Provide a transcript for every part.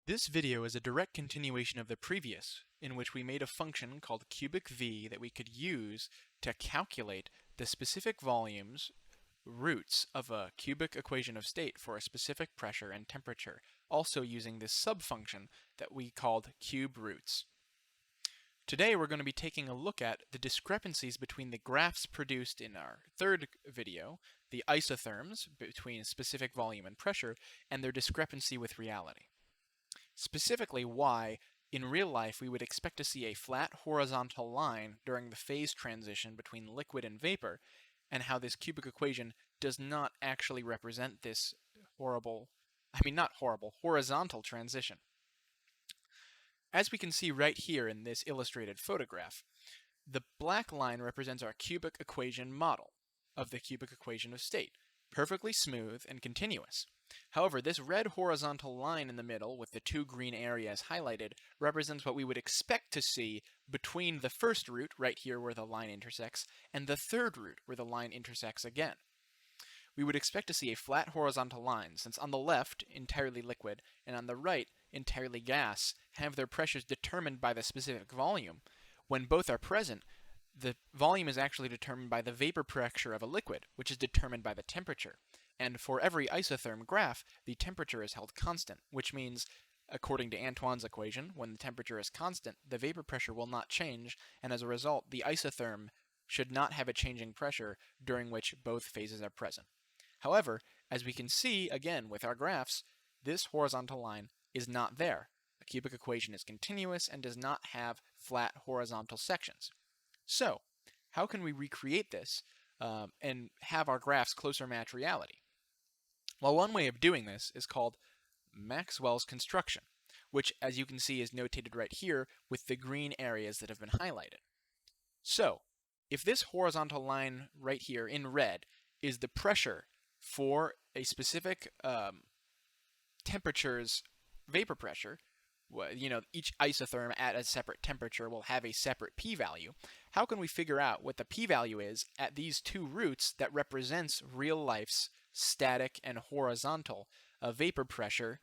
This video is a direct continuation of the previous, in which we made a function called cubic V that we could use to calculate the specific volumes roots of a cubic equation of state for a specific pressure and temperature, also using this subfunction that we called cube roots. Today we're going to be taking a look at the discrepancies between the graphs produced in our third video, the isotherms between specific volume and pressure, and their discrepancy with reality. Specifically why, in real life, we would expect to see a flat horizontal line during the phase transition between liquid and vapor, and how this cubic equation does not actually represent this horizontal transition. As we can see right here in this illustrated photograph, the black line represents our cubic equation model of the cubic equation of state, perfectly smooth and continuous. However, this red horizontal line in the middle with the two green areas highlighted represents what we would expect to see between the first root, right here where the line intersects, and the third root where the line intersects again. We would expect to see a flat horizontal line, since on the left, entirely liquid, and on the right, entirely gas, have their pressures determined by the specific volume. When both are present, the volume is actually determined by the vapor pressure of a liquid, which is determined by the temperature. And for every isotherm graph, the temperature is held constant, which means, according to Antoine's equation, when the temperature is constant, the vapor pressure will not change, and as a result, the isotherm should not have a changing pressure during which both phases are present. However, as we can see, again, with our graphs, this horizontal line is not there. The cubic equation is continuous and does not have flat horizontal sections. So, how can we recreate this and have our graphs closer match reality? Well, one way of doing this is called Maxwell's construction, which, as you can see, is notated right here with the green areas that have been highlighted. So, if this horizontal line right here in red is the pressure for a specific temperature's vapor pressure, each isotherm at a separate temperature will have a separate p-value. How can we figure out what the p-value is at these two roots that represents real life's static and horizontal vapor pressure?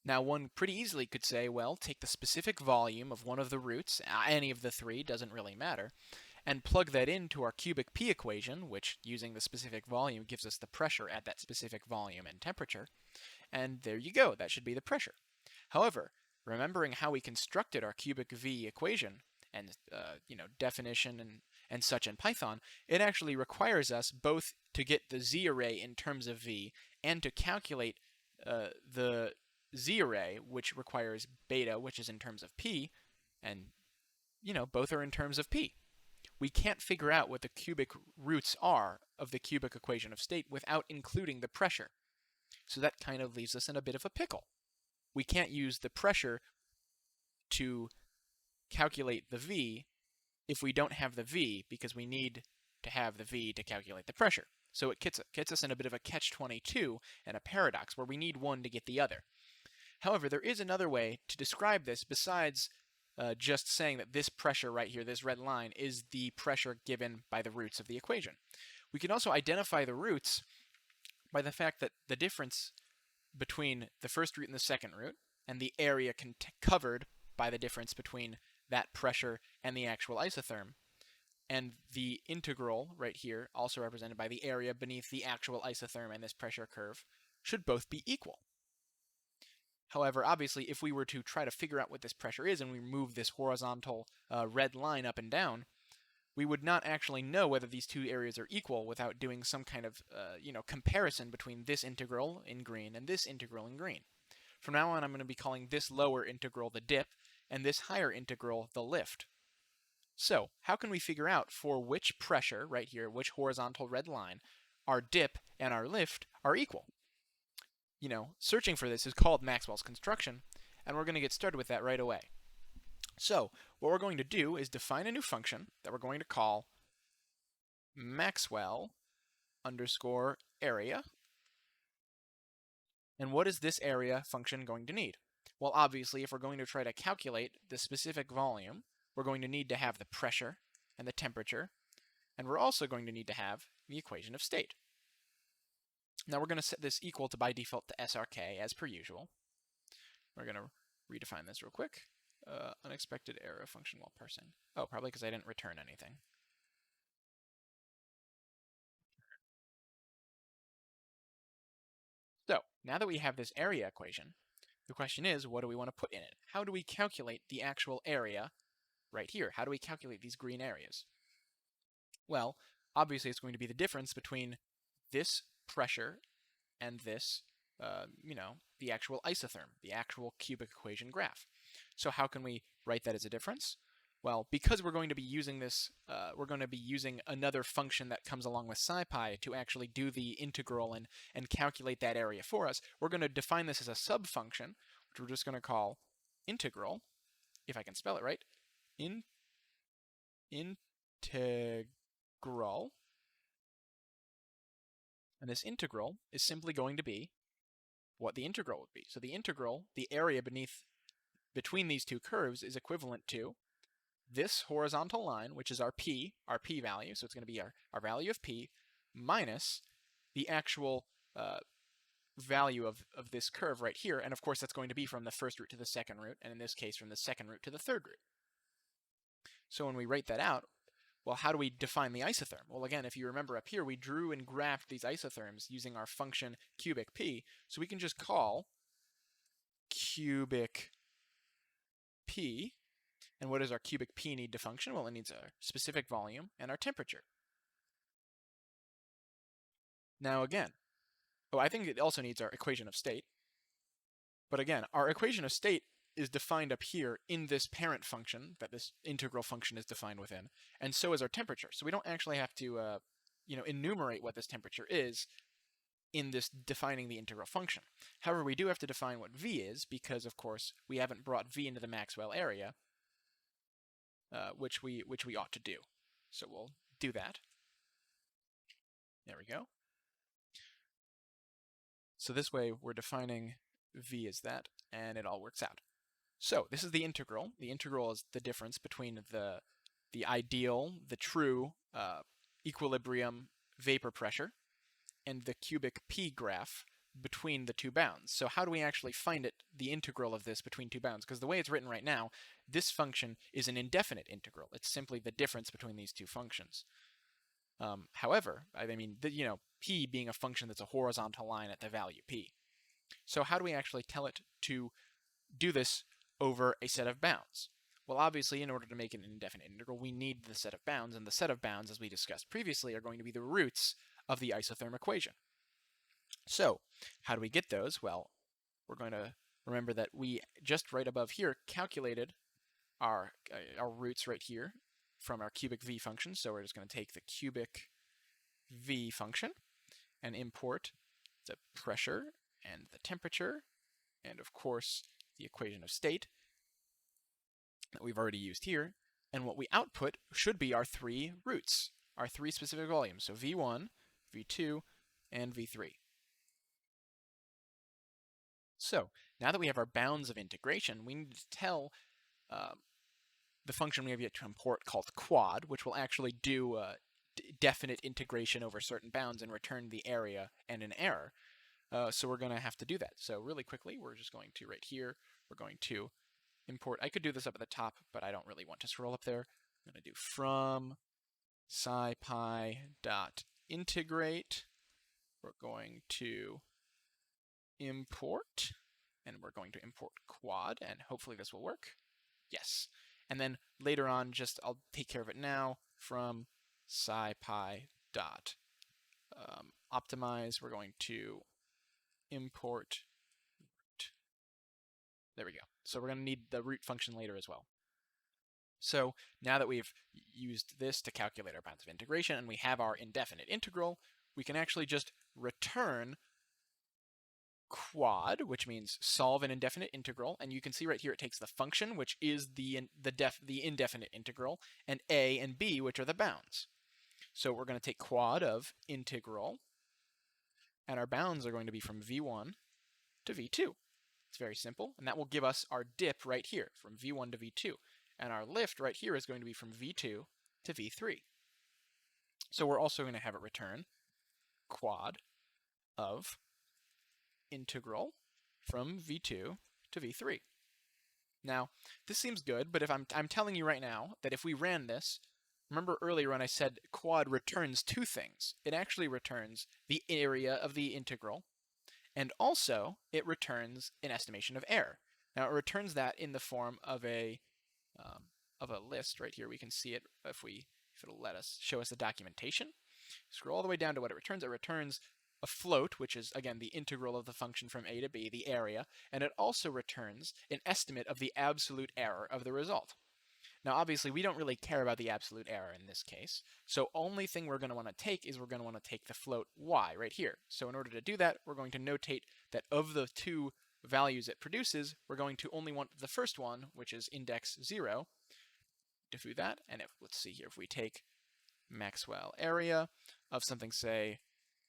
Now, one pretty easily could say, well, take the specific volume of one of the roots, any of the three, doesn't really matter, and plug that into our cubic P equation, which, using the specific volume, gives us the pressure at that specific volume and temperature. And there you go, that should be the pressure. However, remembering how we constructed our cubic V equation, and definition and such in Python, it actually requires us both to get the Z array in terms of V and to calculate the Z array, which requires beta, which is in terms of P, and both are in terms of P. We can't figure out what the cubic roots are of the cubic equation of state without including the pressure. So that kind of leaves us in a bit of a pickle. We can't use the pressure to calculate the V if we don't have the V, because we need to have the V to calculate the pressure. So it gets us in a bit of a catch-22 and a paradox where we need one to get the other. However, there is another way to describe this besides just saying that this pressure right here, this red line, is the pressure given by the roots of the equation. We can also identify the roots by the fact that the difference between the first root and the second root, and the area covered by the difference between that pressure and the actual isotherm, and the integral right here, also represented by the area beneath the actual isotherm and this pressure curve, should both be equal. However, obviously, if we were to try to figure out what this pressure is and we move this horizontal red line up and down, we would not actually know whether these two areas are equal without doing some kind of comparison between this integral in green and this integral in green. From now on, I'm going to be calling this lower integral the dip and this higher integral the lift. So, how can we figure out for which pressure, right here, which horizontal red line, our dip and our lift are equal? Searching for this is called Maxwell's construction, and we're going to get started with that right away. So, what we're going to do is define a new function that we're going to call Maxwell underscore area. And what is this area function going to need? Well, obviously, if we're going to try to calculate the specific volume, we're going to need to have the pressure and the temperature, and we're also going to need to have the equation of state. Now we're going to set this equal to by default to SRK as per usual. We're going to redefine this real quick. Unexpected error function while parsing. Oh, probably because I didn't return anything. So now that we have this area equation, the question is, what do we want to put in it? How do we calculate the actual area right here? How do we calculate these green areas? Well, obviously it's going to be the difference between this pressure and this, the actual isotherm, the actual cubic equation graph. So how can we write that as a difference? Well, because we're going to be using this, we're going to be using another function that comes along with SciPy to actually do the integral and calculate that area for us. We're going to define this as a subfunction, which we're just going to call integral, if I can spell it right, integral. And this integral is simply going to be what the integral would be. So the integral, the area between these two curves, is equivalent to this horizontal line, which is our p value. So it's going to be our value of p minus the actual value of this curve right here. And of course, that's going to be from the first root to the second root, and in this case, from the second root to the third root. So when we write that out, well, how do we define the isotherm? Well, again, if you remember up here, we drew and graphed these isotherms using our function cubic p. So we can just call cubic p. And what does our cubic p need to function? Well, it needs our specific volume and our temperature. Now again, I think it also needs our equation of state. But again, our equation of state is defined up here in this parent function that this integral function is defined within, and so is our temperature. So we don't actually have to, enumerate what this temperature is in this defining the integral function. However, we do have to define what V is because, of course, we haven't brought V into the Maxwell area, which we ought to do. So we'll do that. There we go. So this way we're defining V as that, and it all works out. So this is the integral. The integral is the difference between the ideal, the true equilibrium vapor pressure, and the cubic p graph between the two bounds. So how do we actually find it, the integral of this between two bounds? Because the way it's written right now, this function is an indefinite integral. It's simply the difference between these two functions. However, I mean, p being a function that's a horizontal line at the value p. So how do we actually tell it to do this over a set of bounds? Well, obviously, in order to make an indefinite integral, we need the set of bounds, and the set of bounds, as we discussed previously, are going to be the roots of the isotherm equation. So, how do we get those? Well, we're going to remember that we just right above here calculated our roots right here from our cubic v function. So we're just going to take the cubic v function and import the pressure and the temperature and, of course, the equation of state that we've already used here. And what we output should be our three roots, our three specific volumes. So V1, V2, and V3. So now that we have our bounds of integration, we need to tell the function we have yet to import called quad, which will actually do definite integration over certain bounds and return the area and an error. So we're going to have to do that. So really quickly, we're just going to, right here, we're going to import. I could do this up at the top, but I don't really want to scroll up there. I'm going to do from scipy.integrate. We're going to import, and we're going to import quad, and hopefully this will work. Yes. And then later on, I'll take care of it now, from scipy.optimize, we're going to import root. There we go. So we're going to need the root function later as well. So now that we've used this to calculate our bounds of integration and we have our indefinite integral, we can actually just return quad, which means solve an indefinite integral, and you can see right here it takes the function, which is the indefinite integral, and a and b, which are the bounds. So we're going to take quad of integral, and our bounds are going to be from v1 to v2. It's very simple, and that will give us our dip right here from v1 to v2, and our lift right here is going to be from v2 to v3. So we're also going to have it return quad of integral from v2 to v3. Now, this seems good, but if I'm telling you right now that if we ran this, remember earlier when I said quad returns two things. It actually returns the area of the integral, and also it returns an estimation of error. Now it returns that in the form of a list right here. We can see it if it'll let us show us the documentation. Scroll all the way down to what it returns. It returns a float, which is, again, the integral of the function from a to b, the area, and it also returns an estimate of the absolute error of the result. Now, obviously, we don't really care about the absolute error in this case, so only thing we're going to want to take is we're going to want to take the float y right here. So in order to do that, we're going to notate that of the two values it produces, we're going to only want the first one, which is index 0, to do that. And let's see here, if we take Maxwell area of something, say,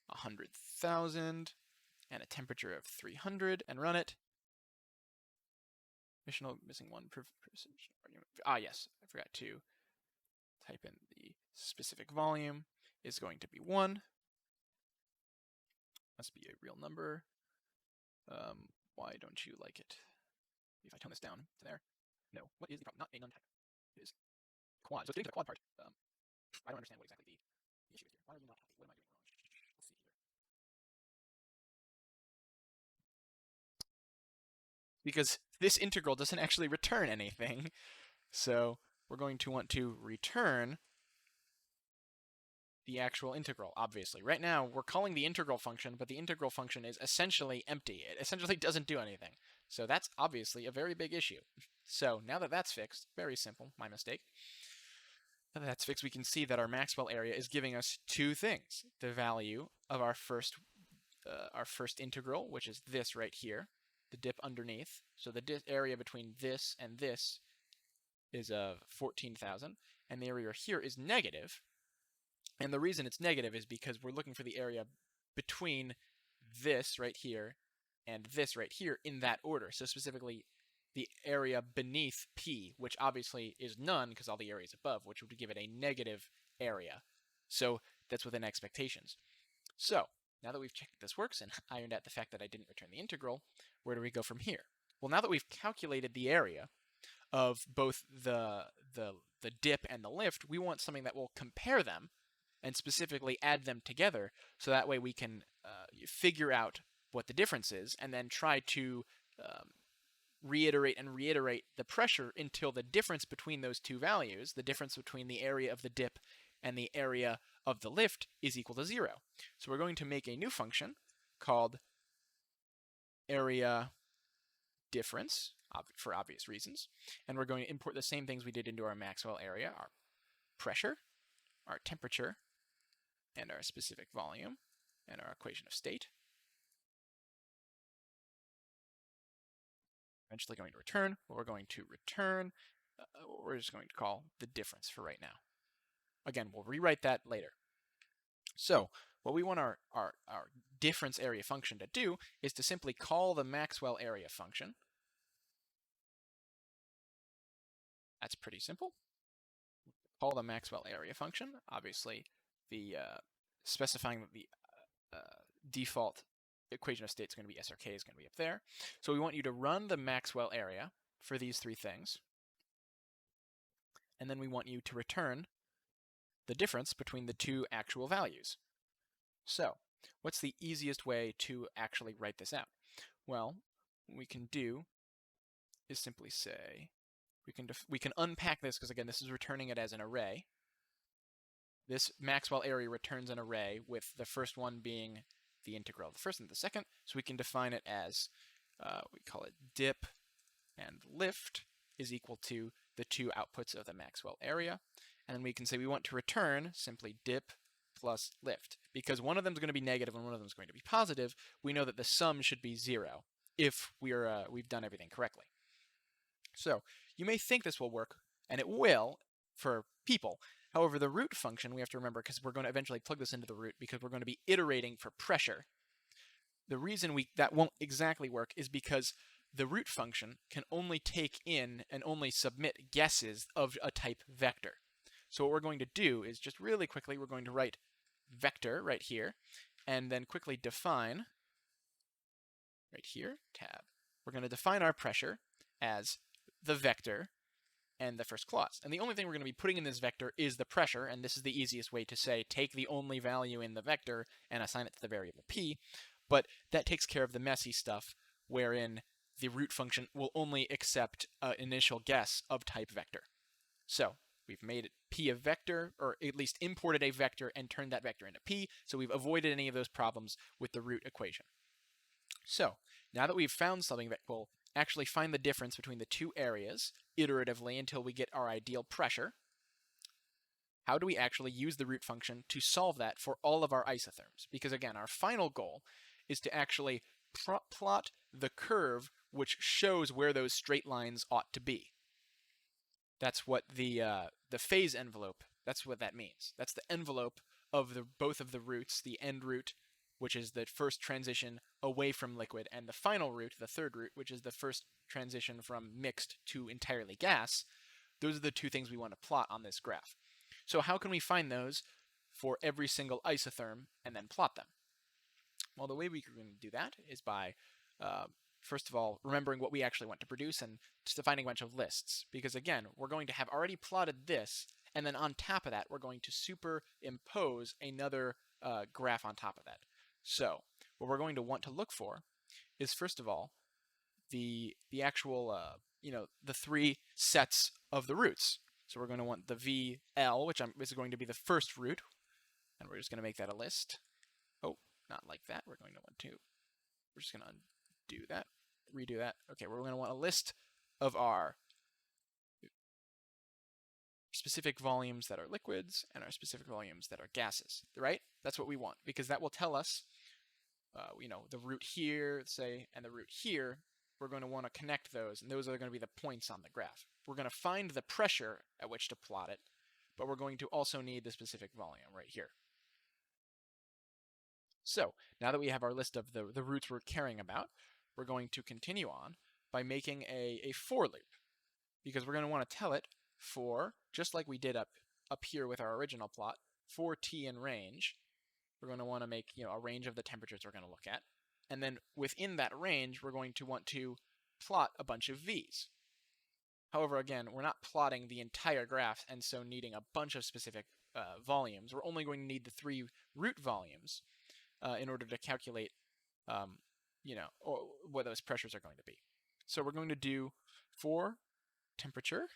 100,000 and a temperature of 300 and run it. Missing one precision argument. Yes, I forgot to type in the specific volume is going to be 1. Must be a real number. Why don't you like it? If I tone this down to there. No. What is the problem? Not a non-type. It is quad. So it's getting to the quad part. I don't understand what exactly the issue is here. Why are you not happy? What am I doing wrong? Let's see here. Because this integral doesn't actually return anything. So we're going to want to return the actual integral, obviously. Right now, we're calling the integral function, but the integral function is essentially empty. It essentially doesn't do anything. So that's obviously a very big issue. So now that that's fixed, very simple, my mistake. Now that that's fixed, we can see that our Maxwell area is giving us two things. The value of our first integral, which is this right here, the dip underneath. So the area between this and this is 14,000, and the area here is negative. And the reason it's negative is because we're looking for the area between this right here and this right here in that order. So specifically, the area beneath P, which obviously is none because all the area is above, which would give it a negative area. So that's within expectations. So now that we've checked that this works and ironed out the fact that I didn't return the integral, where do we go from here? Well, now that we've calculated the area of both the dip and the lift, we want something that will compare them and specifically add them together, so that way we can figure out what the difference is and then try to reiterate the pressure until the difference between those two values, the difference between the area of the dip and the area of the lift, is equal to 0. So we're going to make a new function called area difference, for obvious reasons, and we're going to import the same things we did into our Maxwell area, our pressure, our temperature, and our specific volume, and our equation of state. Eventually going to return what we're going to return, what we're just going to call the difference for right now. Again, we'll rewrite that later. So what we want our difference area function to do is to simply call the Maxwell area function. That's pretty simple. Call the Maxwell area function. Obviously, the specifying that the default equation of state is going to be SRK is going to be up there. So we want you to run the Maxwell area for these three things. And then we want you to return the difference between the two actual values. So what's the easiest way to actually write this out? Well, what we can do is simply say, we can unpack this, because again, this is returning it as an array. This Maxwell area returns an array with the first one being the integral of the first and the second. So we can define it as, we call it dip and lift is equal to the two outputs of the Maxwell area. And then we can say we want to return simply dip plus lift. Because one of them is going to be negative and one of them is going to be positive, we know that the sum should be 0 if we've done everything correctly. So you may think this will work, and it will for people. However, the root function, we have to remember, because we're going to eventually plug this into the root because we're going to be iterating for pressure. The reason that won't exactly work is because the root function can only take in and only submit guesses of a type vector. So what we're going to do is just really quickly, we're going to write vector right here, and then quickly define right here, tab, we're going to define our pressure as the vector and the first clause. And the only thing we're going to be putting in this vector is the pressure, and this is the easiest way to say take the only value in the vector and assign it to the variable p, but that takes care of the messy stuff wherein the root function will only accept an initial guess of type vector. So we've made p a vector, or at least imported a vector and turned that vector into p, so we've avoided any of those problems with the root equation. So now that we've found something that will actually find the difference between the two areas iteratively until we get our ideal pressure, how do we actually use the root function to solve that for all of our isotherms? Because again, our final goal is to actually plot the curve which shows where those straight lines ought to be. That's what the phase envelope, that's what that means. That's the envelope of both of the roots, the end root, which is the first transition away from liquid, and the final root, the third root, which is the first transition from mixed to entirely gas. Those are the two things we want to plot on this graph. So how can we find those for every single isotherm and then plot them? Well, the way we can do that is by, first of all, remembering what we actually want to produce and just defining a bunch of lists. Because again, we're going to have already plotted this, and then on top of that, we're going to superimpose another graph on top of that. So what we're going to want to look for is, first of all, the actual, the three sets of the roots. So we're going to want the VL, which is going to be the first root, and we're just going to make that a list. Oh, not like that. We're just going to undo that, redo that. Okay, we're going to want a list of our specific volumes that are liquids and our specific volumes that are gases, right? That's what we want, because that will tell us, the root here, say, and the root here. We're going to want to connect those, and those are going to be the points on the graph. We're going to find the pressure at which to plot it, but we're going to also need the specific volume right here. So now that we have our list of the roots we're caring about, we're going to continue on by making a for loop, because we're going to want to tell it for, just like we did up here with our original plot, for t in range. We're going to want to make a range of the temperatures we're going to look at. And then within that range, we're going to want to plot a bunch of v's. However, again, we're not plotting the entire graph and so needing a bunch of specific volumes. We're only going to need the 3 root volumes in order to calculate, what those pressures are going to be. So we're going to do for temperature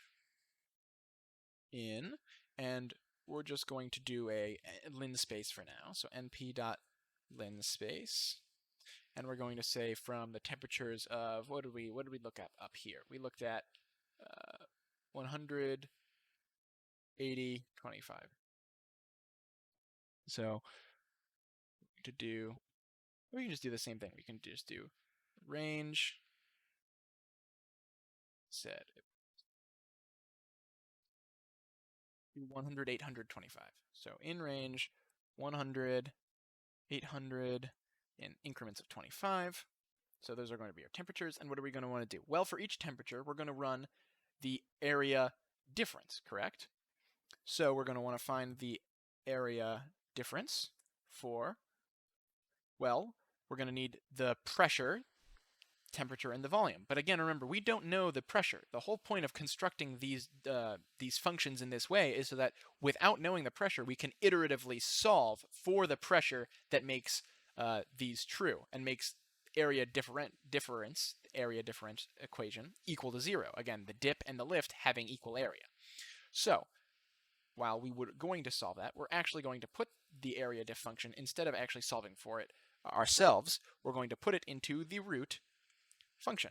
in, and we're just going to do a linspace for now. So np.linspace. And we're going to say from the temperatures of, what did we look at up here? We looked at 100, 80, 25. So we can just do the same thing. We can just do range set 100, 800, 25. So in range 100, 800 in increments of 25. So those are going to be our temperatures. And what are we going to want to do? Well, for each temperature, we're going to run the area difference, correct? So we're going to want to find the area difference for, well, we're going to need the pressure, temperature, and the volume. But again, remember, we don't know the pressure. The whole point of constructing these functions in this way is so that without knowing the pressure, we can iteratively solve for the pressure that makes these true and makes area difference equation equal to 0. Again, the dip and the lift having equal area. So while we were going to solve that, we're actually going to put the area diff function, instead of actually solving for it ourselves, we're going to put it into the root function.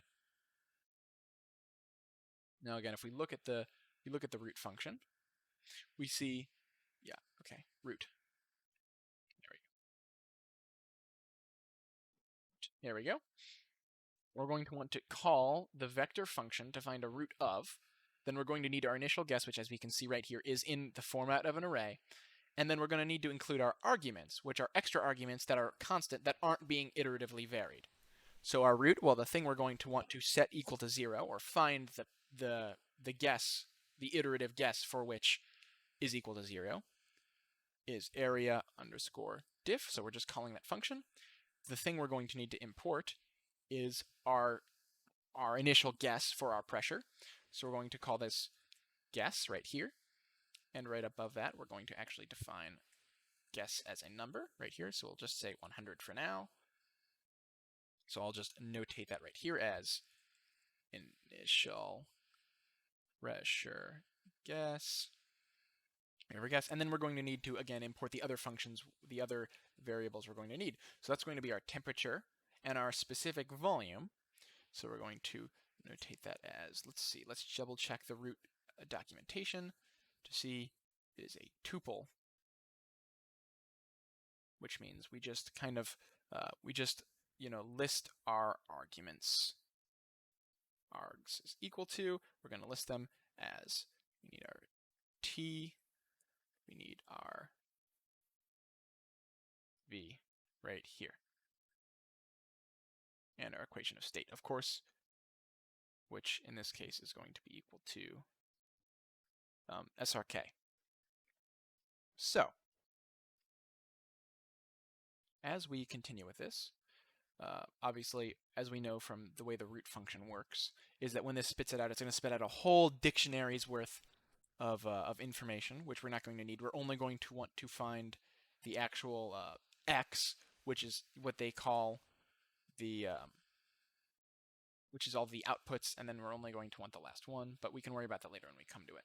Now again, if we look at the root function, we see, root. There we go. We're going to want to call the vector function to find a root of. Then we're going to need our initial guess, which as we can see right here is in the format of an array. And then we're going to need to include our arguments, which are extra arguments that are constant, that aren't being iteratively varied. So our root, well, the thing we're going to want to set equal to 0, or find the guess, the iterative guess for which is equal to 0, is area underscore diff. So we're just calling that function. The thing we're going to need to import is our our initial guess for our pressure. So we're going to call this guess right here. And right above that, we're going to actually define guess as a number right here. So we'll just say 100 for now. So I'll just notate that right here as initial pressure guess. Guess, and then we're going to need to, again, import the other functions, the other variables we're going to need. So that's going to be our temperature and our specific volume. So we're going to notate that as, let's double check the root documentation to see it is a tuple, which means we just kind of, list our arguments. Args is equal to, we're going to list them as, we need our T, we need our V right here. And our equation of state, of course, which in this case is going to be equal to SRK. So, as we continue with this, obviously, as we know from the way the root function works, is that when this spits it out, it's going to spit out a whole dictionary's worth of information, which we're not going to need. We're only going to want to find the actual X, which is what they call the, which is all the outputs, and then we're only going to want the last one, but we can worry about that later when we come to it.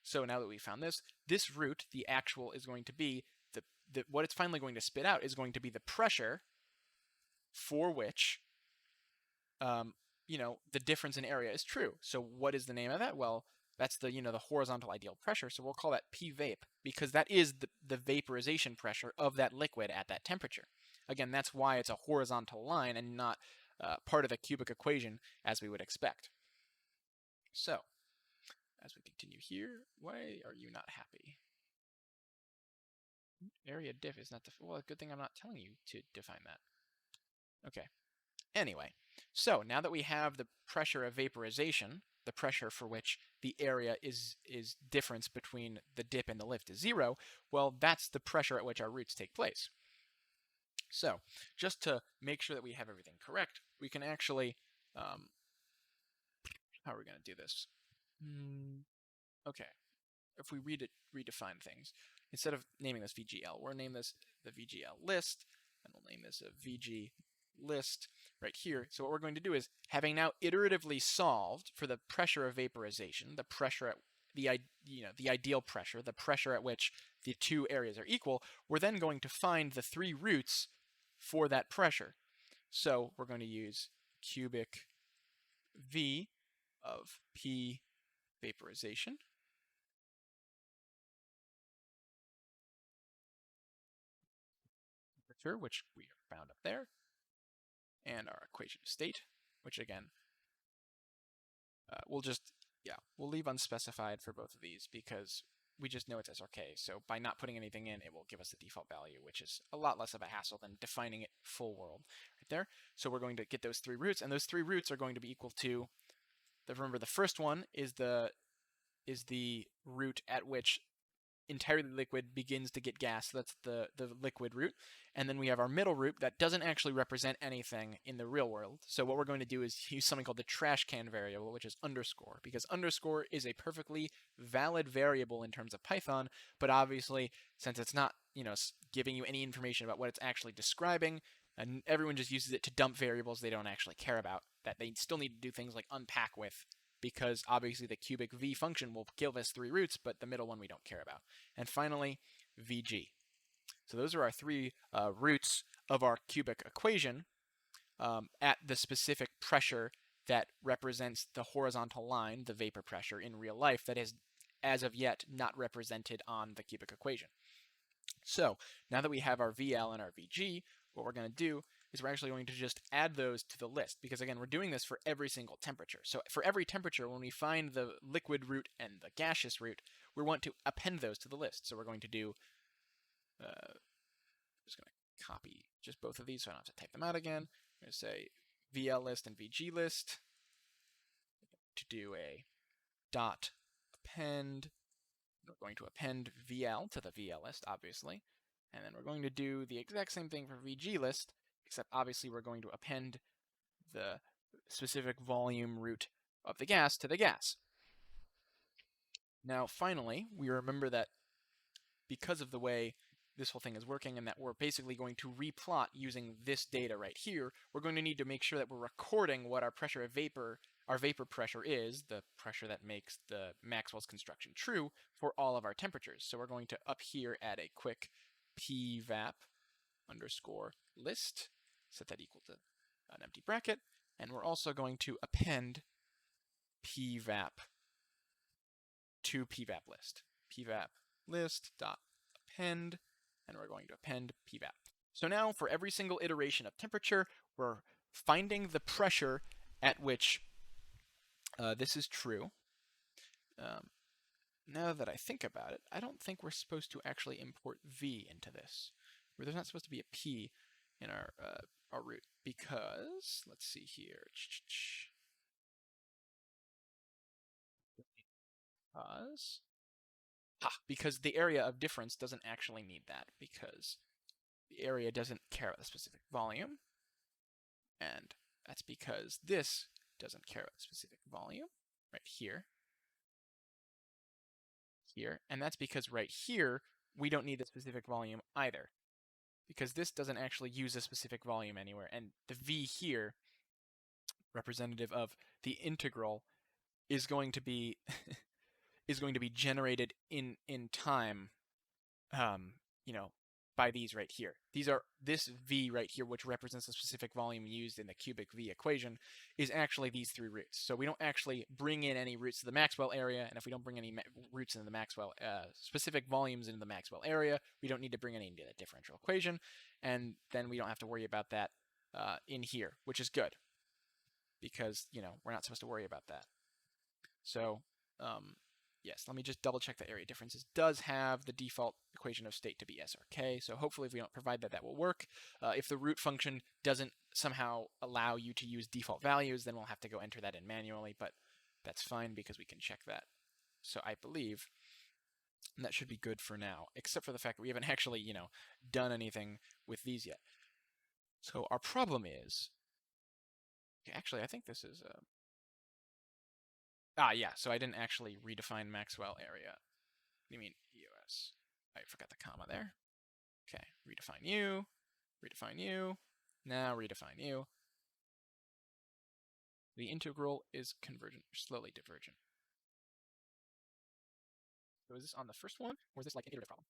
So now that we found this root, the actual, is going to be, what it's finally going to spit out is going to be the pressure for which, the difference in area is true. So what is the name of that? Well, that's the, the horizontal ideal pressure. So we'll call that P vape, because that is the vaporization pressure of that liquid at that temperature. Again, that's why it's a horizontal line and not part of the cubic equation as we would expect. So, as we continue here, why are you not happy? Area diff is not well, good thing I'm not telling you to define that. Okay. Anyway, so now that we have the pressure of vaporization, the pressure for which the area is difference between the dip and the lift is 0, well, that's the pressure at which our roots take place. So, just to make sure that we have everything correct, we can actually, how are we going to do this? Okay, if we redefine things, instead of naming this VGL, we'll name this the VGL list, and we'll name this a VG list right here. So what we're going to do is, having now iteratively solved for the pressure of vaporization, the pressure at the ideal pressure, the pressure at which the two areas are equal, we're then going to find the three roots for that pressure. So we're going to use cubic V of P vaporization which we found up there, and our equation of state, which again, we'll leave unspecified for both of these because we just know it's SRK. So by not putting anything in, it will give us the default value, which is a lot less of a hassle than defining it full world right there. So we're going to get those three roots, and those three roots are going to be equal to, remember the first one is the root at which entirely liquid begins to get gas. So that's the liquid root. And then we have our middle root that doesn't actually represent anything in the real world. So what we're going to do is use something called the trash can variable, which is underscore, because underscore is a perfectly valid variable in terms of Python, but obviously since it's not, giving you any information about what it's actually describing, and everyone just uses it to dump variables they don't actually care about, that they still need to do things like unpack with, because obviously the cubic V function will give us three roots, but the middle one we don't care about. And finally, VG. So those are our three roots of our cubic equation at the specific pressure that represents the horizontal line, the vapor pressure in real life, that is, as of yet, not represented on the cubic equation. So now that we have our VL and our VG, what we're going to do is we're actually going to just add those to the list, because again, we're doing this for every single temperature. So for every temperature, when we find the liquid root and the gaseous root, we want to append those to the list. So we're going to do, just going to copy just both of these so I don't have to type them out again. I'm going to say VL list and VG list, to do a dot append. We're going to append VL to the VL list, obviously. And then we're going to do the exact same thing for VG list, except obviously we're going to append the specific volume root of the gas to the gas. Now, finally, we remember that because of the way this whole thing is working and that we're basically going to replot using this data right here, we're going to need to make sure that we're recording what our vapor pressure is, the pressure that makes the Maxwell's construction true, for all of our temperatures. So we're going to up here add a quick pvap underscore list, set that equal to an empty bracket, and we're also going to append pvap to pvap list. Pvap list dot append, and we're going to append pvap. So now for every single iteration of temperature, we're finding the pressure at which this is true. Now that I think about it, I don't think we're supposed to actually import v into this. Where there's not supposed to be a p in our root, because, let's see here. Because the area of difference doesn't actually need that, because the area doesn't care about the specific volume, and that's because this doesn't care about the specific volume, right here, and that's because right here, we don't need the specific volume either, because this doesn't actually use a specific volume anywhere, and the v here, representative of the integral, is going to be generated in time, by these right here. This v right here, which represents the specific volume used in the cubic v equation, is actually these three roots. So we don't actually bring in any roots to the Maxwell area, and if we don't bring any roots into the Maxwell specific volumes into the Maxwell area, we don't need to bring any into the differential equation, and then we don't have to worry about that in here, which is good, because we're not supposed to worry about that. So yes, let me just double check the area differences does have the default equation of state to be SRK, so hopefully if we don't provide that, that will work. If the root function doesn't somehow allow you to use default values, then we'll have to go enter that in manually, but that's fine because we can check that. So I believe that should be good for now, except for the fact that we haven't actually, done anything with these yet. So our problem is, actually, I think this is yeah, so I didn't actually redefine Maxwell area. What do you mean EOS? I forgot the comma there. Okay, redefine you, now redefine you. The integral is convergent, or slowly divergent. So is this on the first one, or is this like an iterative problem?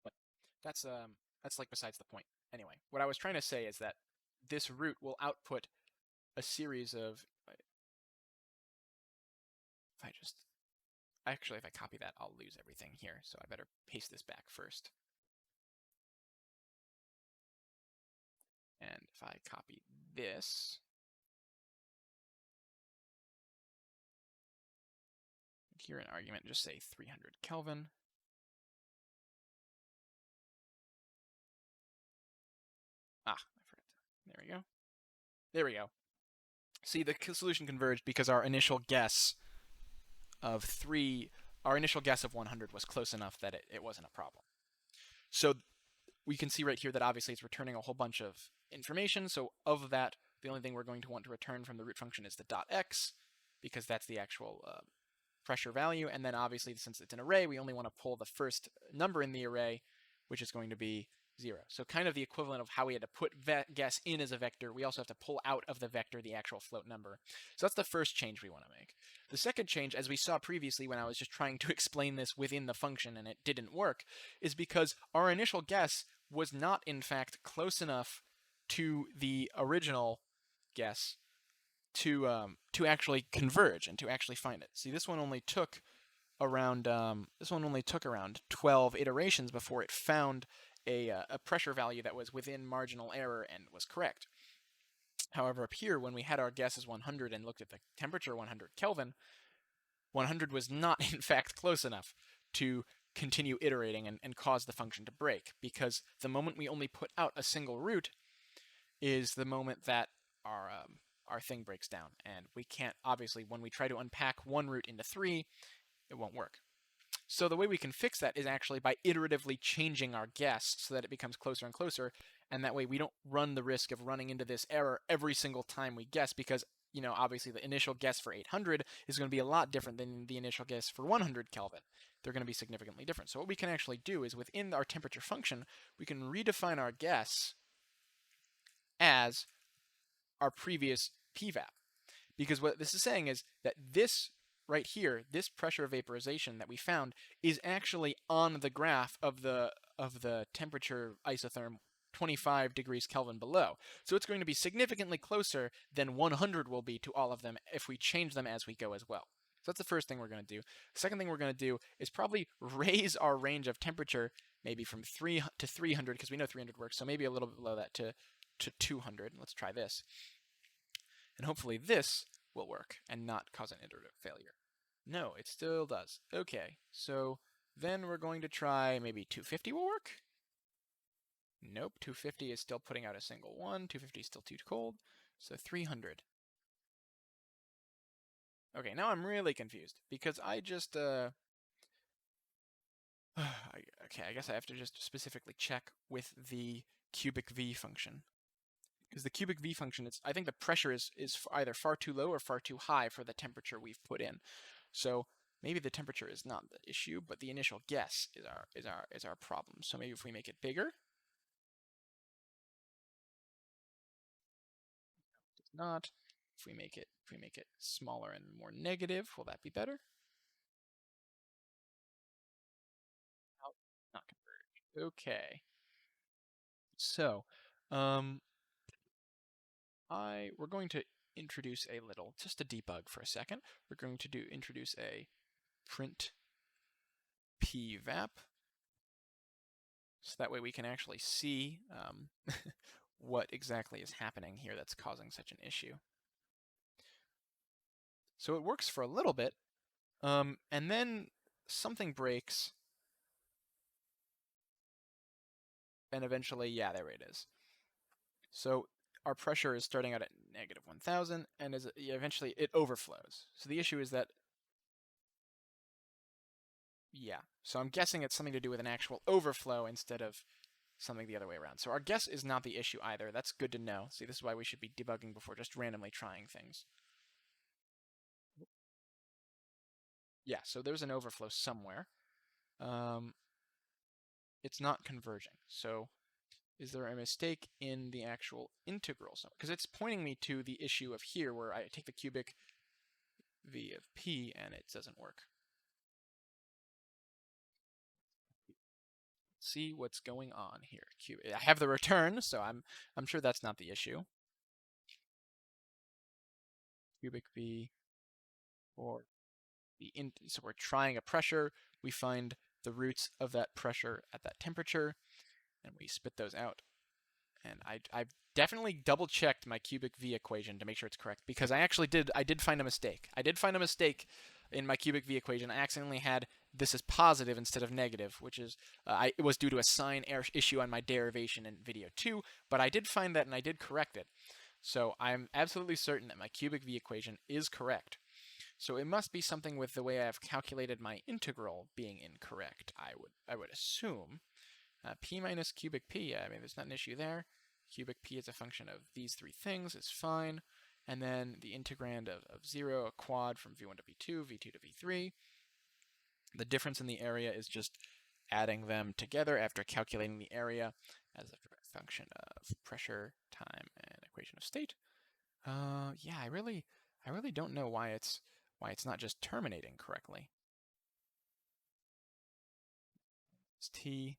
But that's like besides the point. Anyway, what I was trying to say is that this root will output a series of. If I copy that, I'll lose everything here, so I better paste this back first. And if I copy this, here in argument, just say 300 Kelvin. I forgot. There we go. See, the solution converged because our initial guess of 100 was close enough that it wasn't a problem. So we can see right here that obviously it's returning a whole bunch of information. So of that, the only thing we're going to want to return from the root function is the .x, because that's the actual pressure value. And then obviously, since it's an array, we only want to pull the first number in the array, which is going to be 0. So kind of the equivalent of how we had to put guess in as a vector, we also have to pull out of the vector the actual float number. So that's the first change we want to make. The second change, as we saw previously when I was just trying to explain this within the function and it didn't work, is because our initial guess was not in fact close enough to the original guess to actually converge and to actually find it. See, this one only took around 12 iterations before it found a pressure value that was within marginal error and was correct. However, up here, when we had our guess as 100 and looked at the temperature 100 Kelvin, 100 was not in fact close enough to continue iterating and cause the function to break, because the moment we only put out a single root, is the moment that our thing breaks down, and we can't, obviously, when we try to unpack one root into three, it won't work. So the way we can fix that is actually by iteratively changing our guess so that it becomes closer and closer, and that way we don't run the risk of running into this error every single time we guess, because obviously the initial guess for 800 is going to be a lot different than the initial guess for 100 Kelvin. They're going to be significantly different. So what we can actually do is within our temperature function, we can redefine our guess as our previous PVAP. Because what this is saying is that this right here, this pressure of vaporization that we found, is actually on the graph of the temperature isotherm 25 degrees Kelvin below. So it's going to be significantly closer than 100 will be to all of them if we change them as we go as well. So that's the first thing we're going to do. The second thing we're going to do is probably raise our range of temperature maybe from 3 to 300, because we know 300 works, so maybe a little bit below that to 200. Let's try this. And hopefully this will work and not cause an iterative failure. No, it still does. Okay, so then we're going to try maybe 250 will work? Nope, 250 is still putting out a single one. 250 is still too cold. So 300. Okay, now I'm really confused because I just, okay, I guess I have to just specifically check with the cubic V function. Because the cubic V function, I think the pressure is either far too low or far too high for the temperature we've put in. So maybe the temperature is not the issue, but the initial guess is our problem. So maybe if we make it bigger, it's not. If we make it smaller and more negative, will that be better? Oh, not converge. Okay. So, um, we're going to introduce a little, just to debug for a second. We're going to introduce a print pvap, so that way we can actually see what exactly is happening here that's causing such an issue. So it works for a little bit, and then something breaks, and eventually, yeah, there it is. So our pressure is starting out at negative 1,000, and eventually it overflows. So the issue is that, yeah, so I'm guessing it's something to do with an actual overflow instead of something the other way around. So our guess is not the issue either. That's good to know. See, this is why we should be debugging before just randomly trying things. Yeah, so there's an overflow somewhere. It's not converging. So is there a mistake in the actual integral? Because it's pointing me to the issue of here where I take the cubic V of P and it doesn't work. See what's going on here. I have the return, so I'm sure that's not the issue. Cubic V or so we're trying a pressure. We find the roots of that pressure at that temperature, and we spit those out. And I've definitely double checked my cubic V equation to make sure it's correct, because I did find a mistake. I did find a mistake in my cubic V equation. I accidentally had this as positive instead of negative, which is it was due to a sign error issue on my derivation in video 2, but I did find that and I did correct it. So I'm absolutely certain that my cubic V equation is correct. So it must be something with the way I've calculated my integral being incorrect, I would assume. P minus cubic P, I mean, there's not an issue there. Cubic P is a function of these three things, is fine. And then the integrand of 0, a quad from V1 to V2, V2 to V3. The difference in the area is just adding them together after calculating the area as a function of pressure, time, and equation of state. Yeah, I really don't know why it's not just terminating correctly. It's T.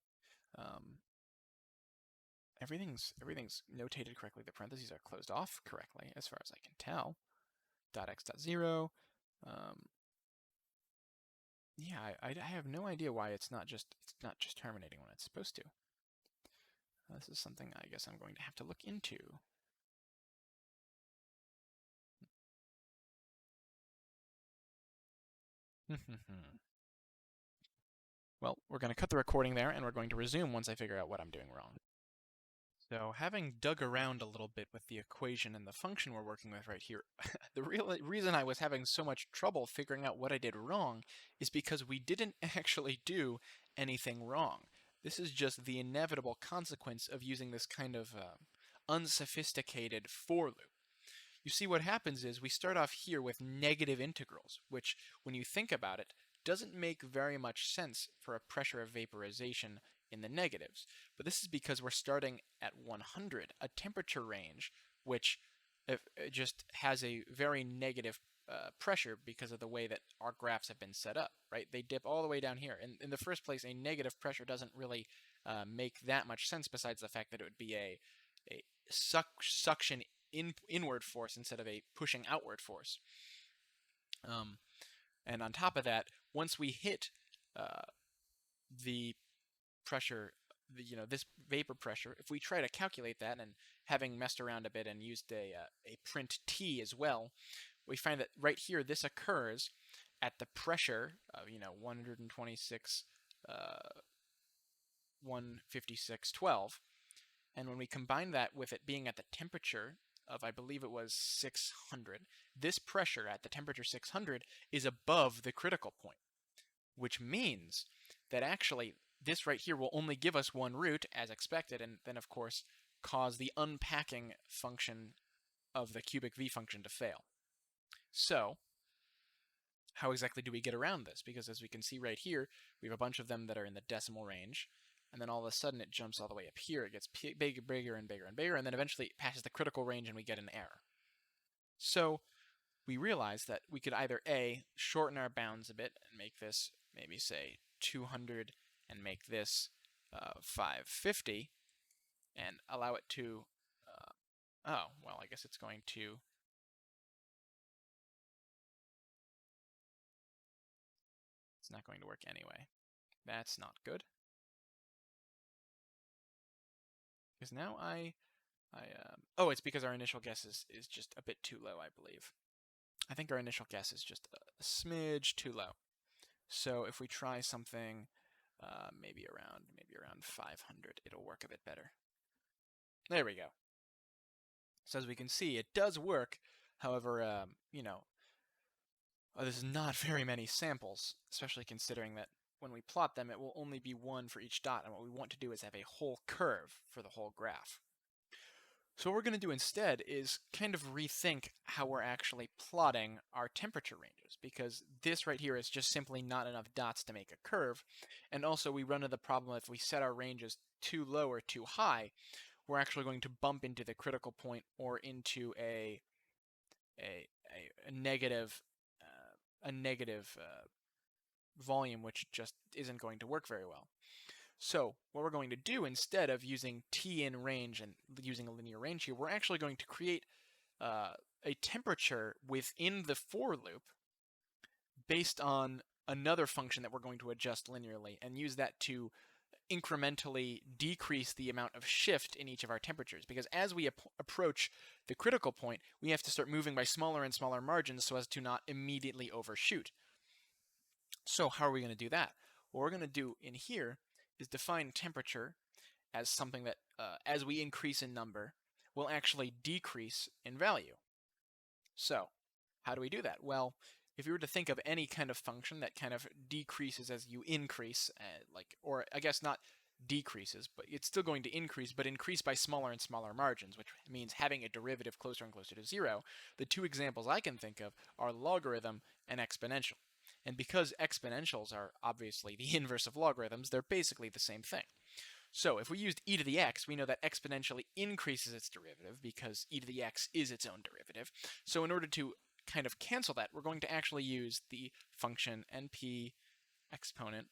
Everything's notated correctly. The parentheses are closed off correctly, as far as I can tell. Dot x dot 0. Yeah, I have no idea why it's not just terminating when it's supposed to. This is something I guess I'm going to have to look into. Well, we're going to cut the recording there, and we're going to resume once I figure out what I'm doing wrong. So having dug around a little bit with the equation and the function we're working with right here, the real reason I was having so much trouble figuring out what I did wrong is because we didn't actually do anything wrong. This is just the inevitable consequence of using this kind of unsophisticated for loop. You see, what happens is we start off here with negative integrals, which, when you think about it, doesn't make very much sense for a pressure of vaporization in the negatives. But this is because we're starting at 100, a temperature range, which just has a very negative pressure because of the way that our graphs have been set up, right? They dip all the way down here. And in the first place, a negative pressure doesn't really make that much sense, besides the fact that it would be a suction inward force instead of a pushing outward force. And on top of that, once we hit the pressure, this vapor pressure, if we try to calculate that, and having messed around a bit and used a print T as well, we find that right here this occurs at the pressure of 126, 156.12. And when we combine that with it being at the temperature of, I believe it was 600, this pressure at the temperature 600 is above the critical point, which means that actually this right here will only give us one root as expected, and then of course cause the unpacking function of the cubic V function to fail. So how exactly do we get around this? Because as we can see right here, we have a bunch of them that are in the decimal range, and then all of a sudden it jumps all the way up here. It gets bigger and bigger and bigger, and then eventually it passes the critical range and we get an error. So we realize that we could either A, shorten our bounds a bit and make this maybe say 200 and make this 550 and allow it to, oh, well, I guess it's going to, it's not going to work anyway. That's not good. Because now oh, it's because our initial guess is just a bit too low, I believe. I think our initial guess is just a smidge too low. So if we try something maybe around 500, it'll work a bit better. There we go. So as we can see, it does work. However, this is not very many samples, especially considering that when we plot them, it will only be one for each dot, and what we want to do is have a whole curve for the whole graph. So what we're going to do instead is kind of rethink how we're actually plotting our temperature ranges, because this right here is just simply not enough dots to make a curve, and also we run into the problem if we set our ranges too low or too high, we're actually going to bump into the critical point or into a negative volume, which just isn't going to work very well. So what we're going to do, instead of using T in range and using a linear range here, we're actually going to create a temperature within the for loop based on another function that we're going to adjust linearly, and use that to incrementally decrease the amount of shift in each of our temperatures. Because as we approach the critical point, we have to start moving by smaller and smaller margins so as to not immediately overshoot. So how are we going to do that? What we're going to do in here is define temperature as something that, as we increase in number, will actually decrease in value. So how do we do that? Well, if you were to think of any kind of function that kind of decreases as you increase, or I guess not decreases, but it's still going to increase, but increase by smaller and smaller margins, which means having a derivative closer and closer to zero, the two examples I can think of are logarithm and exponential. And because exponentials are obviously the inverse of logarithms, they're basically the same thing. So if we used e to the x, we know that exponentially increases its derivative because e to the x is its own derivative. So in order to kind of cancel that, we're going to actually use the function np exponent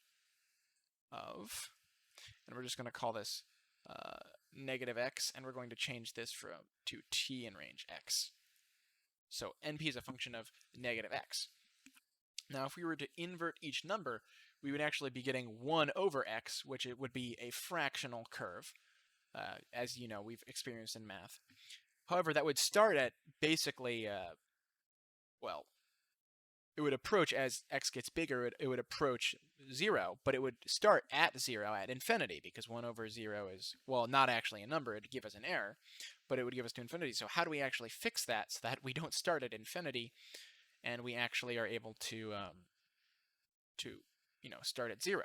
of, and we're just going to call this negative x, and we're going to change this to t in range x. So np is a function of negative x. Now, if we were to invert each number, we would actually be getting 1 over x, which it would be a fractional curve, as you know, we've experienced in math. However, that would start at basically, well, it would approach as x gets bigger, it would approach 0, but it would start at 0 at infinity, because 1 over 0 is, well, not actually a number, it'd give us an error, but it would give us to infinity. So how do we actually fix that so that we don't start at infinity and we actually are able to start at 0?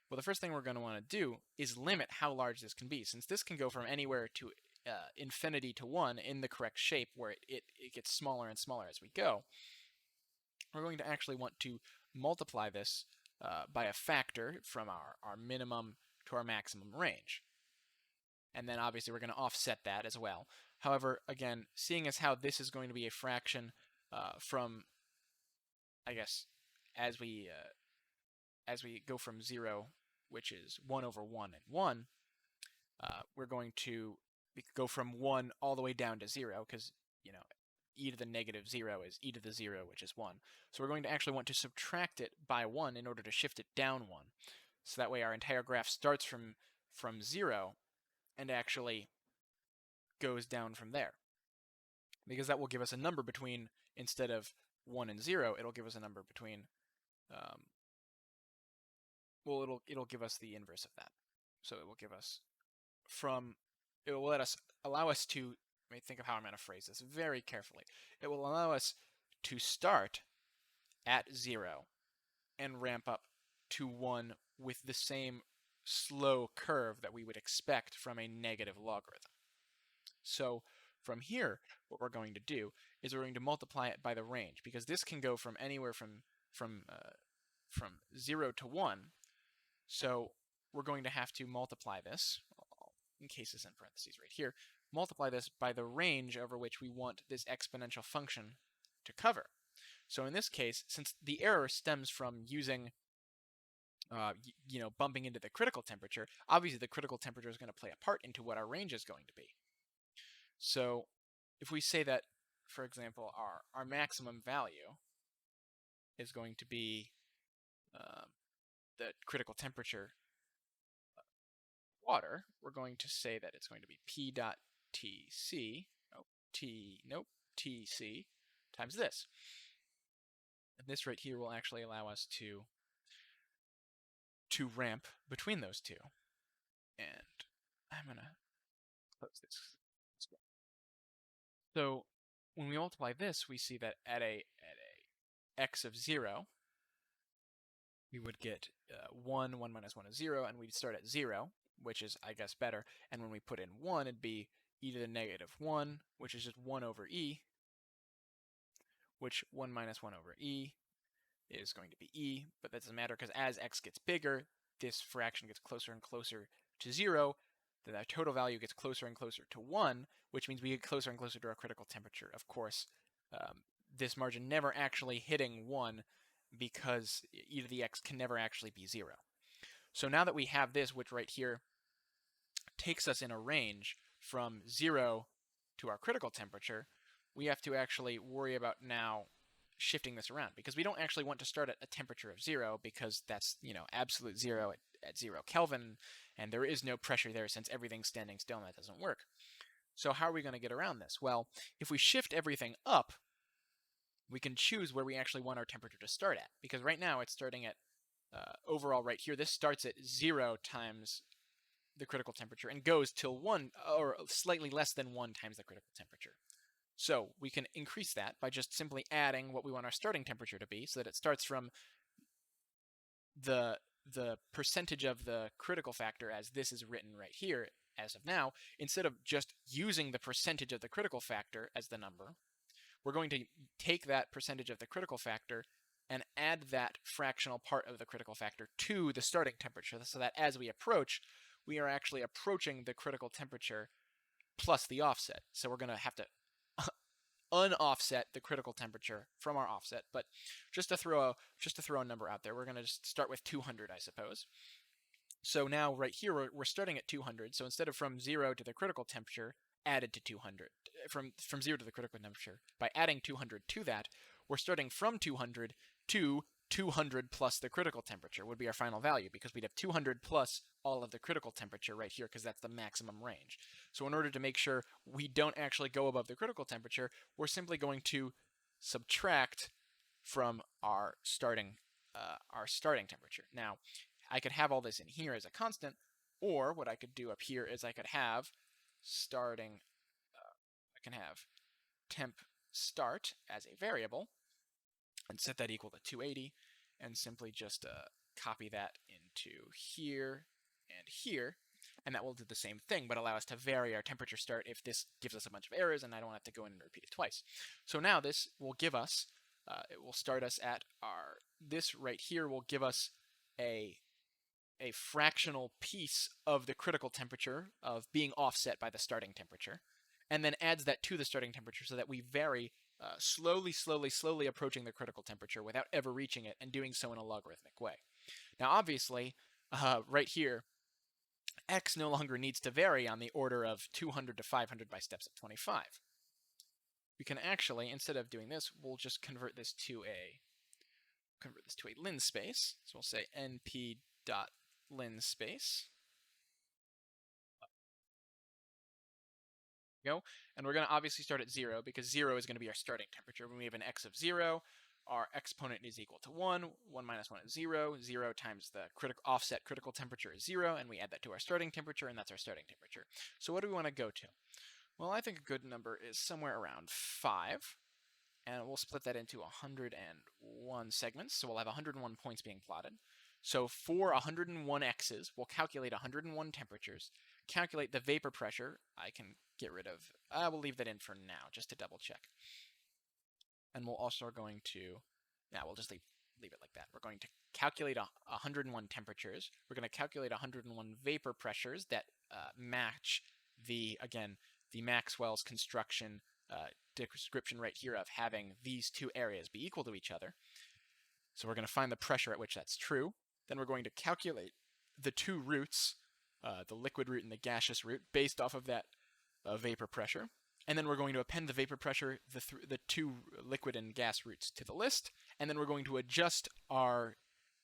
Well, the first thing we're going to want to do is limit how large this can be. Since this can go from anywhere to infinity to 1 in the correct shape, where it gets smaller and smaller as we go, we're going to actually want to multiply this by a factor from our minimum to our maximum range. And then obviously we're going to offset that as well. However, again, seeing as how this is going to be a fraction from, I guess, as we go from 0, which is 1 over 1 and 1, we're going to go from 1 all the way down to 0, because, e to the negative 0 is e to the 0, which is 1. So we're going to actually want to subtract it by 1 in order to shift it down 1. So that way our entire graph starts from 0 and actually goes down from there. Because that will give us a number between, instead of 1 and 0, it'll give us a number between, it'll give us the inverse of that. So it will give us it will allow us to, let me think of how I'm going to phrase this very carefully. It will allow us to start at 0 and ramp up to 1 with the same slow curve that we would expect from a negative logarithm. So from here, what we're going to do is we're going to multiply it by the range, because this can go from anywhere from 0 to 1. So we're going to have to multiply this, in cases in parentheses right here, multiply this by the range over which we want this exponential function to cover. So in this case, since the error stems from using, bumping into the critical temperature, obviously the critical temperature is going to play a part into what our range is going to be. So if we say that, for example, our maximum value is going to be the critical temperature water, we're going to say that it's going to be P dot TC, TC times this. And this right here will actually allow us to ramp between those two. And I'm going to close this. So when we multiply this, we see that at a x of 0, we would get 1 minus 1 is 0, and we'd start at 0, which is, I guess, better. And when we put in 1, it'd be e to the negative 1, which is just 1 over e, which 1 minus 1 over e is going to be e, but that doesn't matter, because as x gets bigger, this fraction gets closer and closer to 0, then our total value gets closer and closer to 1, which means we get closer and closer to our critical temperature. Of course, this margin never actually hitting 1, because e to the x can never actually be 0. So now that we have this, which right here takes us in a range from 0 to our critical temperature, we have to actually worry about now shifting this around, because we don't actually want to start at a temperature of 0, because that's, absolute 0 at 0 Kelvin, and there is no pressure there since everything's standing still, and that doesn't work. So how are we going to get around this? Well, if we shift everything up, we can choose where we actually want our temperature to start at, because right now it's starting at, overall right here, this starts at 0 times the critical temperature and goes till 1, or slightly less than 1 times the critical temperature. So we can increase that by just simply adding what we want our starting temperature to be, so that it starts from the percentage of the critical factor as this is written right here as of now. Instead of just using the percentage of the critical factor as the number, we're going to take that percentage of the critical factor and add that fractional part of the critical factor to the starting temperature, so that as we approach, we are actually approaching the critical temperature plus the offset. So we're going to have to unoffset the critical temperature from our offset. But just to throw a number out there, we're going to just start with 200, I suppose. So now right here we're starting at 200. So instead of from 0 to the critical temperature added to 200, from 0 to the critical temperature, by adding 200 to that, we're starting from 200 to 200 plus the critical temperature would be our final value, because we'd have 200 plus all of the critical temperature right here, because that's the maximum range. So in order to make sure we don't actually go above the critical temperature, we're simply going to subtract from our starting temperature. Now, I could have all this in here as a constant, or what I could do up here is I could have starting, I can have temp start as a variable and set that equal to 280 and simply just copy that into here and here, and that will do the same thing, but allow us to vary our temperature start if this gives us a bunch of errors and I don't have to go in and repeat it twice. So now this will give us, it will start us at this right here will give us a fractional piece of the critical temperature of being offset by the starting temperature, and then adds that to the starting temperature so that we vary slowly approaching the critical temperature without ever reaching it, and doing so in a logarithmic way. Now, obviously, right here, x no longer needs to vary on the order of 200 to 500 by steps of 25. We can actually, instead of doing this, we'll just convert this to a linspace. So we'll say np dot linspace. Go, and we're going to obviously start at 0 because 0 is going to be our starting temperature. When we have an x of 0, our exponent is equal to 1. 1 minus 1 is 0. 0 times the offset critical temperature is 0, and we add that to our starting temperature, and that's our starting temperature. So what do we want to go to? Well, I think a good number is somewhere around 5, and we'll split that into 101 segments, so we'll have 101 points being plotted. So for 101 x's, we'll calculate 101 temperatures, calculate the vapor pressure. I can get rid of, we'll leave that in for now, just to double check. And we'll also are going to, we'll just leave it like that. We're going to calculate 101 temperatures. We're going to calculate 101 vapor pressures that match again, the Maxwell's construction description right here of having these two areas be equal to each other. So we're going to find the pressure at which that's true. Then we're going to calculate the two roots, the liquid root and the gaseous root, based off of that vapor pressure. And then we're going to append the vapor pressure, the two liquid and gas roots, to the list. And then we're going to adjust our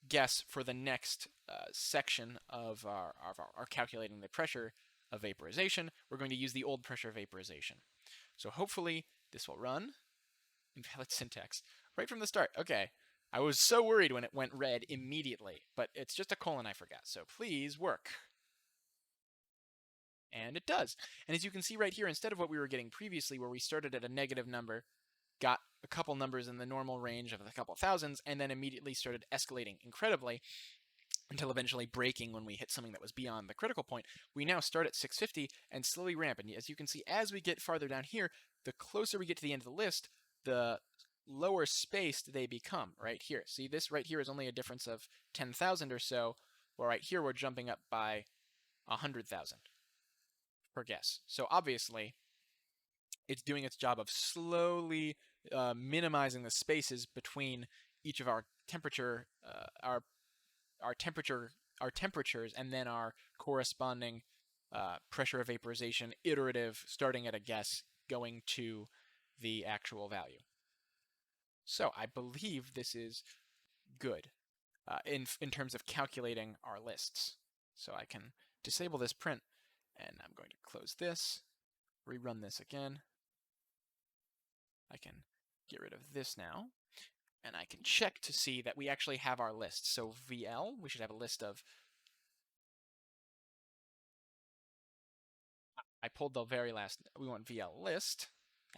guess for the next section of our calculating the pressure of vaporization. We're going to use the old pressure of vaporization. So hopefully this will run. Invalid syntax right from the start. Okay. I was so worried when it went red immediately, but it's just a colon I forgot, so please work. And it does. And as you can see right here, instead of what we were getting previously, where we started at a negative number, got a couple numbers in the normal range of a couple thousands, and then immediately started escalating incredibly until eventually breaking when we hit something that was beyond the critical point, we now start at 650 and slowly ramp. And as you can see, as we get farther down here, the closer we get to the end of the list, the lower spaced they become right here. See, this right here is only a difference of 10,000 or so, where right here we're jumping up by 100,000 per guess. So obviously, it's doing its job of slowly minimizing the spaces between each of our temperature, our temperatures, and then our corresponding pressure of vaporization, iterative, starting at a guess, going to the actual value. So I believe this is good in terms of calculating our lists. So I can disable this print, and I'm going to close this, rerun this again. I can get rid of this now, and I can check to see that we actually have our list. So VL, we should have a list of, I pulled the very last, we want VL list.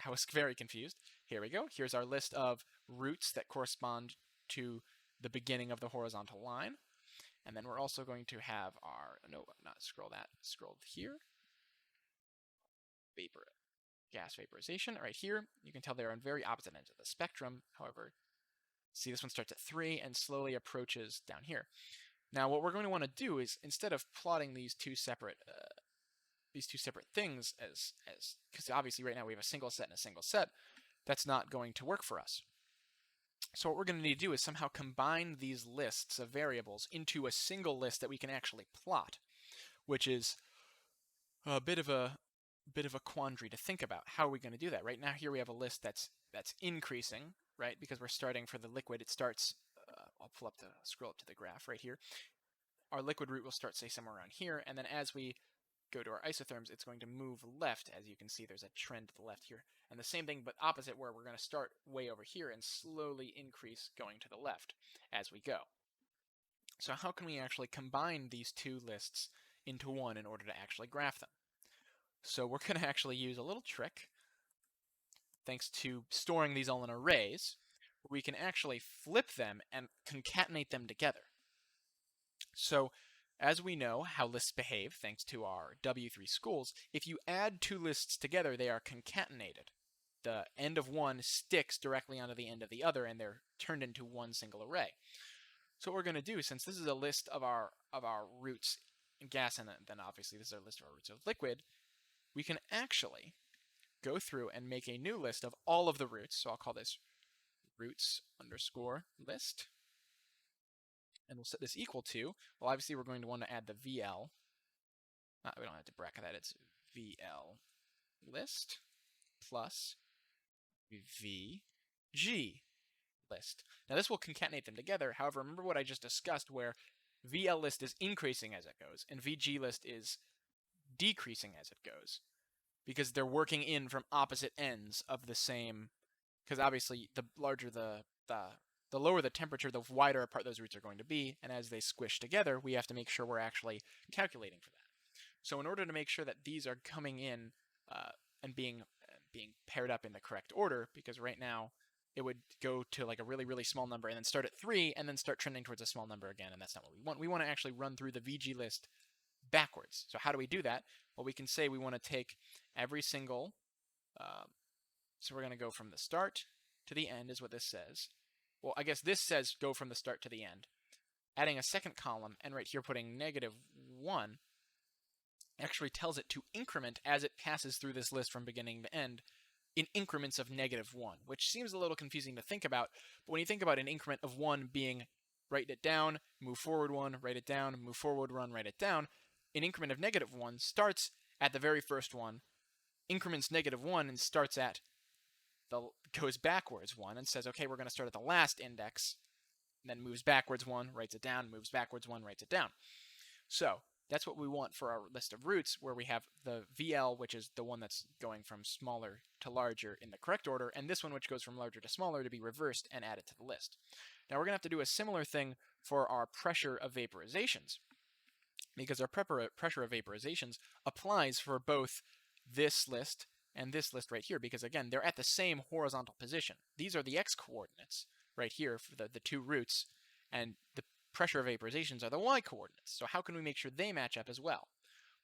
I was very confused. Here we go. Here's our list of roots that correspond to the beginning of the horizontal line. And then we're also going to have our, no, not scroll that, scroll here. Gas vaporization right here. You can tell they're on very opposite ends of the spectrum. However, see, this one starts at 3 and slowly approaches down here. Now, what we're going to want to do is, instead of plotting these two separate things as because obviously right now we have a single set and a single set, that's not going to work for us. So what we're going to need to do is somehow combine these lists of variables into a single list that we can actually plot, which is a bit of a quandary to think about. How are we going to do that? Right now here we have a list that's increasing, right? Because we're starting for the liquid. It starts, I'll scroll up to the graph right here. Our liquid root will start, say, somewhere around here, and then as we go to our isotherms, it's going to move left. As you can see, there's a trend to the left here. And the same thing, but opposite, where we're going to start way over here and slowly increase going to the left as we go. So how can we actually combine these two lists into one in order to actually graph them? So we're going to actually use a little trick, thanks to storing these all in arrays, where we can actually flip them and concatenate them together. So as we know how lists behave, thanks to our W3 schools, if you add two lists together, they are concatenated. The end of one sticks directly onto the end of the other, and they're turned into one single array. So what we're going to do, since this is a list of our roots in gas, and then obviously this is our list of our roots of liquid, we can actually go through and make a new list of all of the roots. So I'll call this roots underscore list. And we'll set this equal to, well, obviously we're going to want to add the VL. We don't have to bracket that, it's VL list plus VG list. Now this will concatenate them together. However, remember what I just discussed, where VL list is increasing as it goes, and VG list is decreasing as it goes, because they're working in from opposite ends of the same, because obviously the larger the lower the temperature, the wider apart those roots are going to be, and as they squish together, we have to make sure we're actually calculating for that. So in order to make sure that these are coming in and being paired up in the correct order, because right now it would go to like a really, really small number and then start at 3 and then start trending towards a small number again, and that's not what we want. We want to actually run through the VG list backwards. So how do we do that? Well, we can say we want to take every single, so we're going to go from the start to the end is what this says. Well, I guess this says go from the start to the end. Adding a second column, and right here putting -1, actually tells it to increment as it passes through this list from beginning to end in increments of -1, which seems a little confusing to think about, but when you think about an increment of 1 being write it down, move forward 1, write it down, move forward 1, write it down, an increment of -1 starts at the very first one, increments -1, and starts at goes backwards 1 and says, okay, we're going to start at the last index, and then moves backwards 1, writes it down, moves backwards 1, writes it down. So that's what we want for our list of roots, where we have the VL, which is the one that's going from smaller to larger in the correct order, and this one, which goes from larger to smaller, to be reversed and added to the list. Now we're going to have to do a similar thing for our pressure of vaporizations, because our pressure of vaporizations applies for both this list and this list right here, because again, they're at the same horizontal position. These are the x-coordinates right here for the two roots, and the pressure of vaporizations are the y-coordinates. So how can we make sure they match up as well?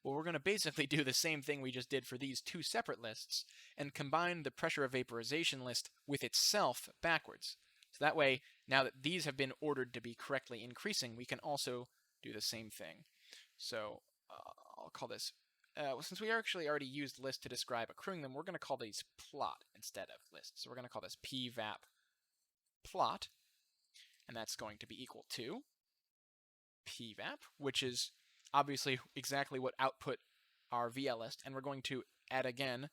Well, we're going to basically do the same thing we just did for these two separate lists and combine the pressure of vaporization list with itself backwards. So that way, now that these have been ordered to be correctly increasing, we can also do the same thing. So I'll call this, well, since we actually already used list to describe accruing them, we're going to call these plot instead of list. So we're going to call this pvap plot, and that's going to be equal to pvap, which is obviously exactly what output our VL list, and we're going to add again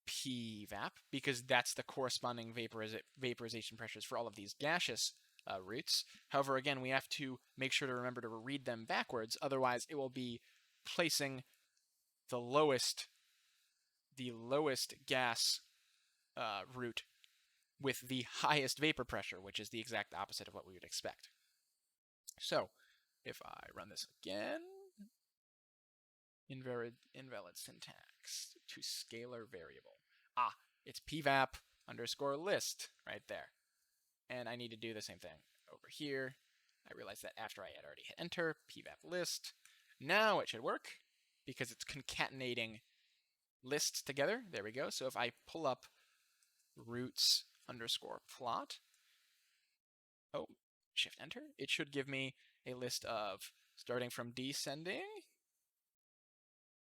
pvap, because that's the corresponding vaporization pressures for all of these gaseous roots. However, again, we have to make sure to remember to read them backwards, otherwise it will be placing the lowest gas root with the highest vapor pressure, which is the exact opposite of what we would expect. So if I run this again, invalid syntax to scalar variable. It's pvap underscore list right there. And I need to do the same thing over here. I realized that after I had already hit enter, pvap list. Now it should work, because it's concatenating lists together. There we go. So if I pull up roots underscore plot, shift enter, it should give me a list of starting from descending.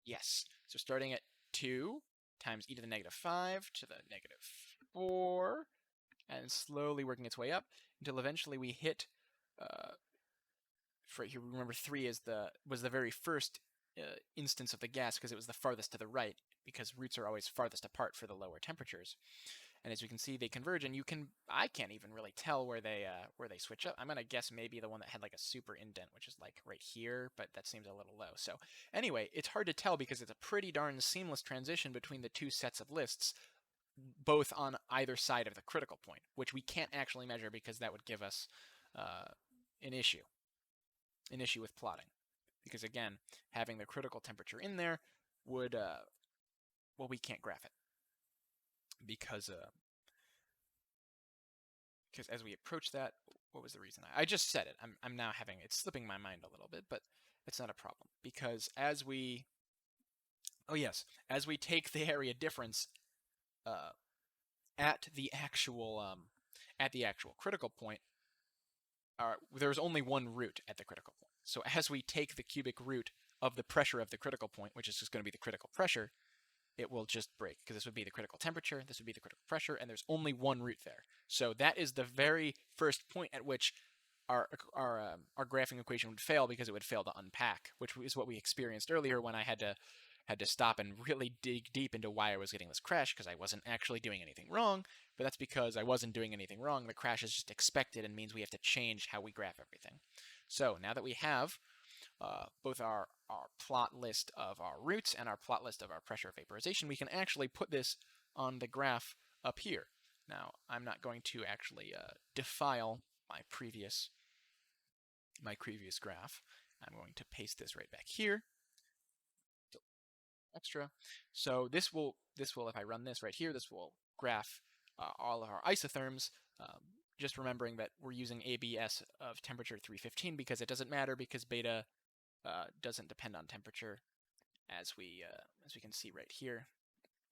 Yes. So starting at 2 times e to the -5 to the -4, and slowly working its way up until eventually we hit, right here, remember 3 was the very first instance of the gas, because it was the farthest to the right, because roots are always farthest apart for the lower temperatures. And as we can see, they converge, and I can't even really tell where they switch up. I'm gonna guess maybe the one that had like a super indent, which is like right here, but that seems a little low. So anyway, it's hard to tell because it's a pretty darn seamless transition between the two sets of lists, both on either side of the critical point, which we can't actually measure because that would give us an issue with plotting. Because again, having the critical temperature in there would, well, we can't graph it because as we approach that, what was the reason? I just said it. I'm now having, it's slipping my mind a little bit, but it's not a problem because as we, oh yes, as we take the area difference at the actual critical point, there's only one root at the critical point. So as we take the cubic root of the pressure of the critical point, which is just going to be the critical pressure, it will just break because this would be the critical temperature, this would be the critical pressure, and there's only one root there. So that is the very first point at which our graphing equation would fail because it would fail to unpack, which is what we experienced earlier when I had to stop and really dig deep into why I was getting this crash because I wasn't actually doing anything wrong, but that's because I wasn't doing anything wrong. The crash is just expected and means we have to change how we graph everything. So now that we have both our plot list of our roots and our plot list of our pressure of vaporization, we can actually put this on the graph up here. Now, I'm not going to actually defile my previous graph. I'm going to paste this right back here. Extra. So this will, if I run this right here, this will graph all of our isotherms. Just remembering that we're using ABS of temperature 315 because it doesn't matter because beta doesn't depend on temperature, as we can see right here.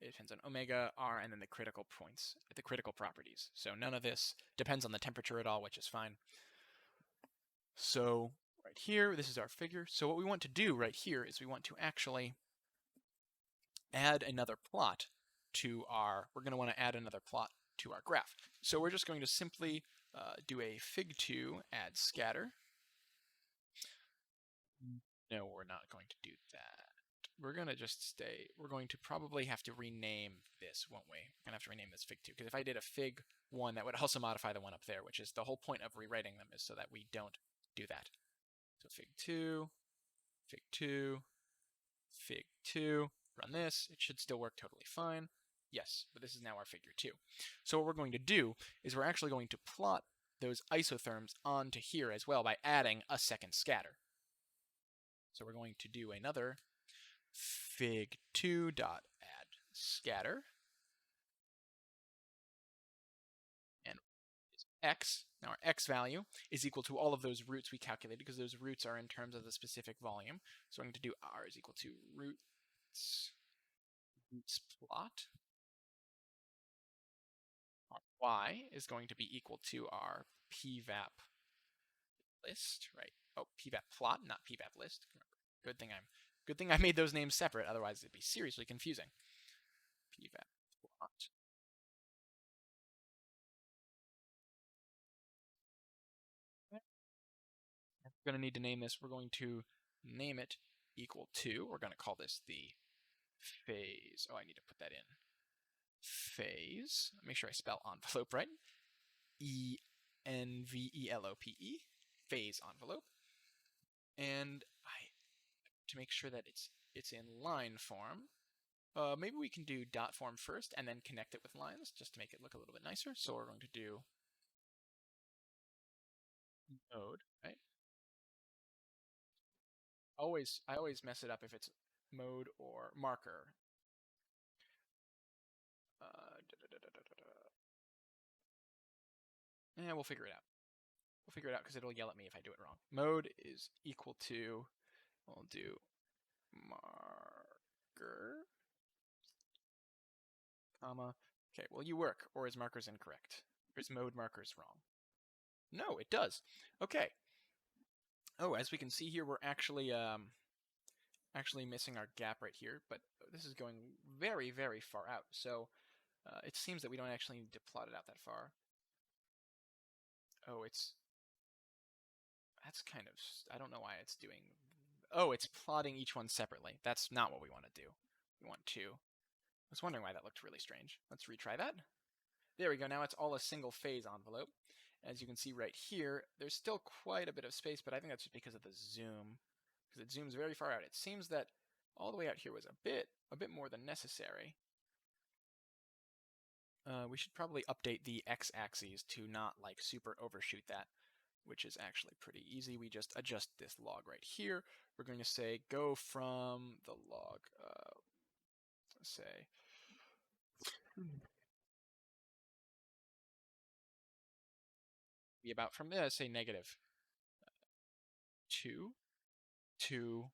It depends on omega, R, and then the critical points, the critical properties. So none of this depends on the temperature at all, which is fine. So right here, this is our figure. So what we want to do right here is we want to actually add another plot to our, we're going to want to add another plot to our graph. So we're just going to simply do a fig2 add scatter. No, we're not going to do that. We're going to just stay, we're going to probably have to rename this, won't we? We're going to have to rename this fig2, because if I did a fig1, that would also modify the one up there, which is the whole point of rewriting them is so that we don't do that. So fig2, fig2, fig2, run this, it should still work totally fine. Yes, but this is now our figure 2. So what we're going to do is we're actually going to plot those isotherms onto here as well by adding a second scatter. So we're going to do another fig2 dot add scatter, and x, now our x value is equal to all of those roots we calculated because those roots are in terms of the specific volume. So I'm going to do r is equal to roots plot. Our y is going to be equal to our pvap list, right? Oh, pvap plot, not pvap list. Good thing I made those names separate, otherwise it'd be seriously confusing. Pvap plot. We're going to need to name this. We're going to name it equal to, we're going to call this the phase. Oh, I need to put that in. Phase. Make sure I spell envelope right. ENVELOPE. Phase envelope. And to make sure that it's in line form, maybe we can do dot form first and then connect it with lines just to make it look a little bit nicer. So we're going to do mode, right? I always mess it up if it's mode or marker. Yeah, we'll figure it out. We'll figure it out because it'll yell at me if I do it wrong. Mode is equal to, we'll do marker, comma. Okay, will you work, or is markers incorrect? Or is mode markers wrong? No, it does. Okay. Oh, as we can see here, we're actually missing our gap right here, but this is going very, very far out. So it seems that we don't actually need to plot it out that far. Oh, that's kind of, I don't know why it's doing, oh, it's plotting each one separately. That's not what we want to do. We want to, I was wondering why that looked really strange. Let's retry that. There we go. Now it's all a single phase envelope. As you can see right here, there's still quite a bit of space, but I think that's just because of the zoom, because it zooms very far out. It seems that all the way out here was a bit more than necessary. We should probably update the x-axis to not like super overshoot that, which is actually pretty easy. We just adjust this log right here. We're going to say go from the log, say, be about from there, say negative 2 to,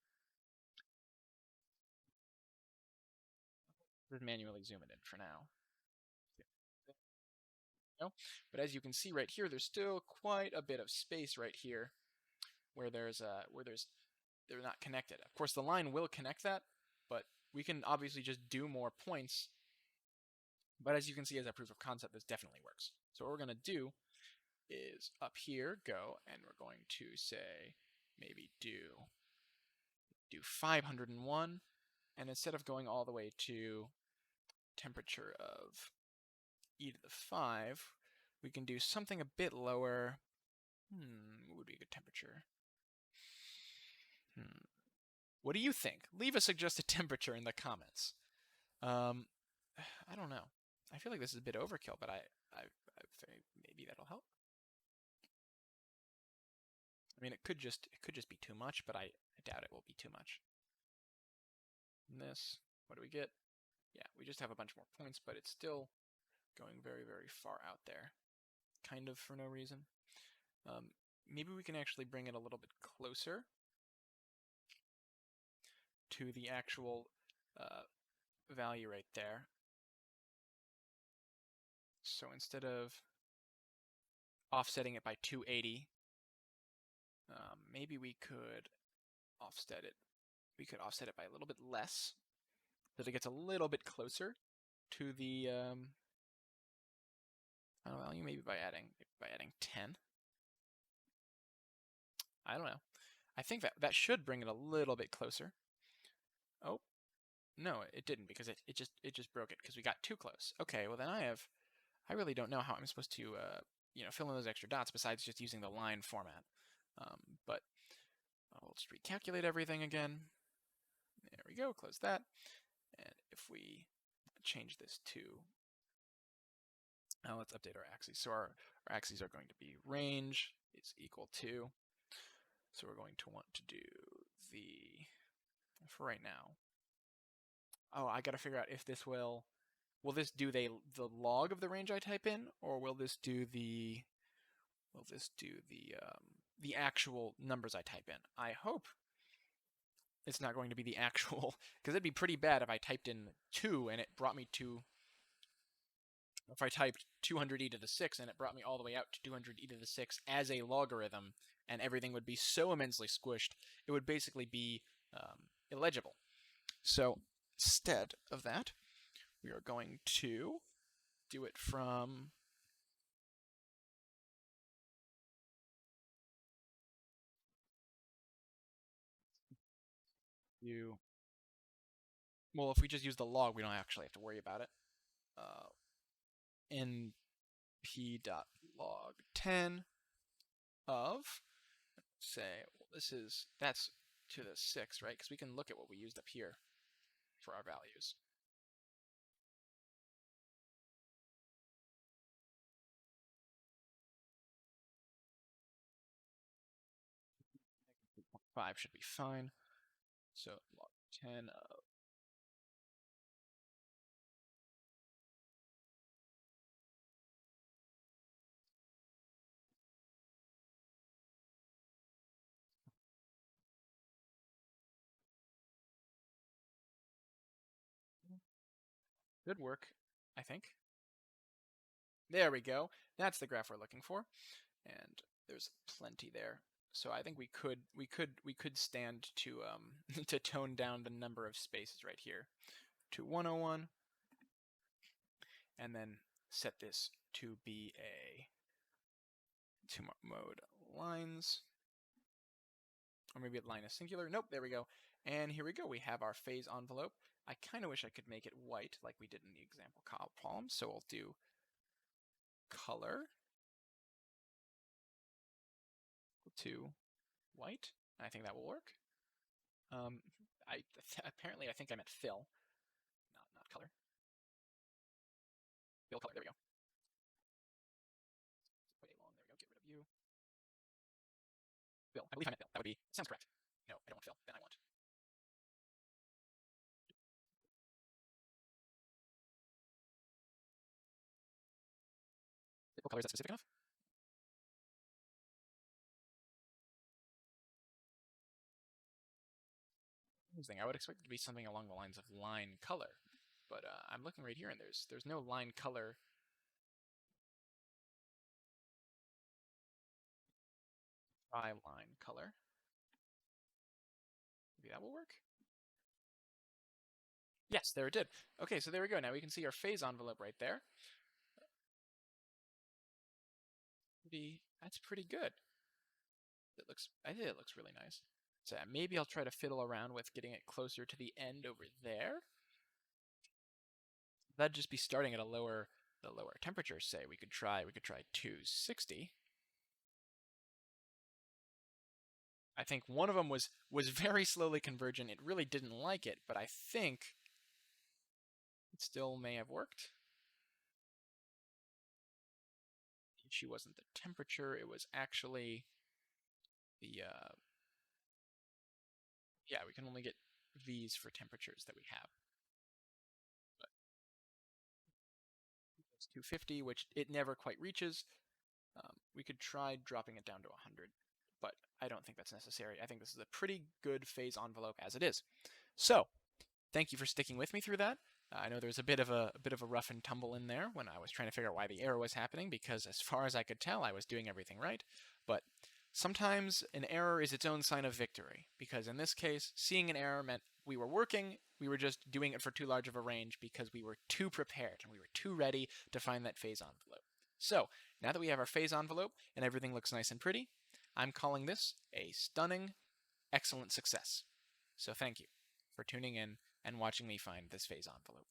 let's manually zoom it in for now. But as you can see right here, there's still quite a bit of space right here where they're not connected. Of course, the line will connect that, but we can obviously just do more points. But as you can see as a proof of concept, this definitely works. So what we're going to do is up here, go, and we're going to say maybe do 501, and instead of going all the way to temperature of e to the 5, we can do something a bit lower. What would be a good temperature? What do you think? Leave a suggested temperature in the comments. I don't know. I feel like this is a bit overkill, but I maybe that'll help. I mean, it could just be too much, but I doubt it will be too much. And this, what do we get? Yeah, we just have a bunch more points, but it's still going very, very far out there, kind of for no reason. Maybe we can actually bring it a little bit closer to the actual value right there. So instead of offsetting it by 280, maybe we could offset it. We could offset it by a little bit less, so that it gets a little bit closer to the value. Maybe by adding 10. I don't know. I think that should bring it a little bit closer. Oh, no, it didn't, because it just broke it because we got too close. Okay, well then I really don't know how I'm supposed to fill in those extra dots besides just using the line format. But we'll just recalculate everything again. There we go, close that. And if we change this to, now let's update our axes. So our axes are going to be range is equal to, so we're going to want to do the, for right now, oh, I gotta figure out if this will this do the log of the range I type in, or will this do the actual numbers I type in? I hope it's not going to be the actual, because it'd be pretty bad if I typed in 2 and it brought me to, if I typed 200e to the 6 and it brought me all the way out to 200e to the 6 as a logarithm, and everything would be so immensely squished, it would basically be illegible. So instead of that, we are going to do it from well, if we just use the log, we don't actually have to worry about it. np.log10 of, say, well, that's to the 6, right? Because we can look at what we used up here for our values. -5 should be fine. So log 10 of good work, I think. There we go. That's the graph we're looking for, and there's plenty there. So I think we could stand to to tone down the number of spaces right here to 101, and then set this to be a to mode lines, or maybe line is singular. Nope, there we go. And here we go. We have our phase envelope. I kind of wish I could make it white like we did in the example column. So we'll do color to white. I think that will work. Apparently I think I meant fill, not color. Fill color. There we go. Way long. There we go. Get rid of you. Fill. I believe I meant fill. That would be. Sounds correct. No, I don't want fill. Then I want. Fill color, is that specific enough? Interesting. I would expect it to be something along the lines of line color, but I'm looking right here, and there's no line color. Try line color. Maybe that will work. Yes, there it did. Okay, so there we go. Now we can see our phase envelope right there. That's pretty good. I think it looks really nice. So maybe I'll try to fiddle around with getting it closer to the end over there. That'd just be starting at the lower temperature. Say we could try 260. I think one of them was very slowly convergent. It really didn't like it, but I think it still may have worked. The issue wasn't the temperature, it was actually the yeah, we can only get V's for temperatures that we have. But it's 250, which it never quite reaches. We could try dropping it down to 100, but I don't think that's necessary. I think this is a pretty good phase envelope as it is. So, thank you for sticking with me through that. I know there was a bit of a rough and tumble in there when I was trying to figure out why the error was happening, because as far as I could tell, I was doing everything right. But sometimes an error is its own sign of victory, because in this case, seeing an error meant we were working, we were just doing it for too large of a range because we were too prepared and we were too ready to find that phase envelope. So, now that we have our phase envelope and everything looks nice and pretty, I'm calling this a stunning, excellent success. So thank you for tuning in and watching me find this phase envelope.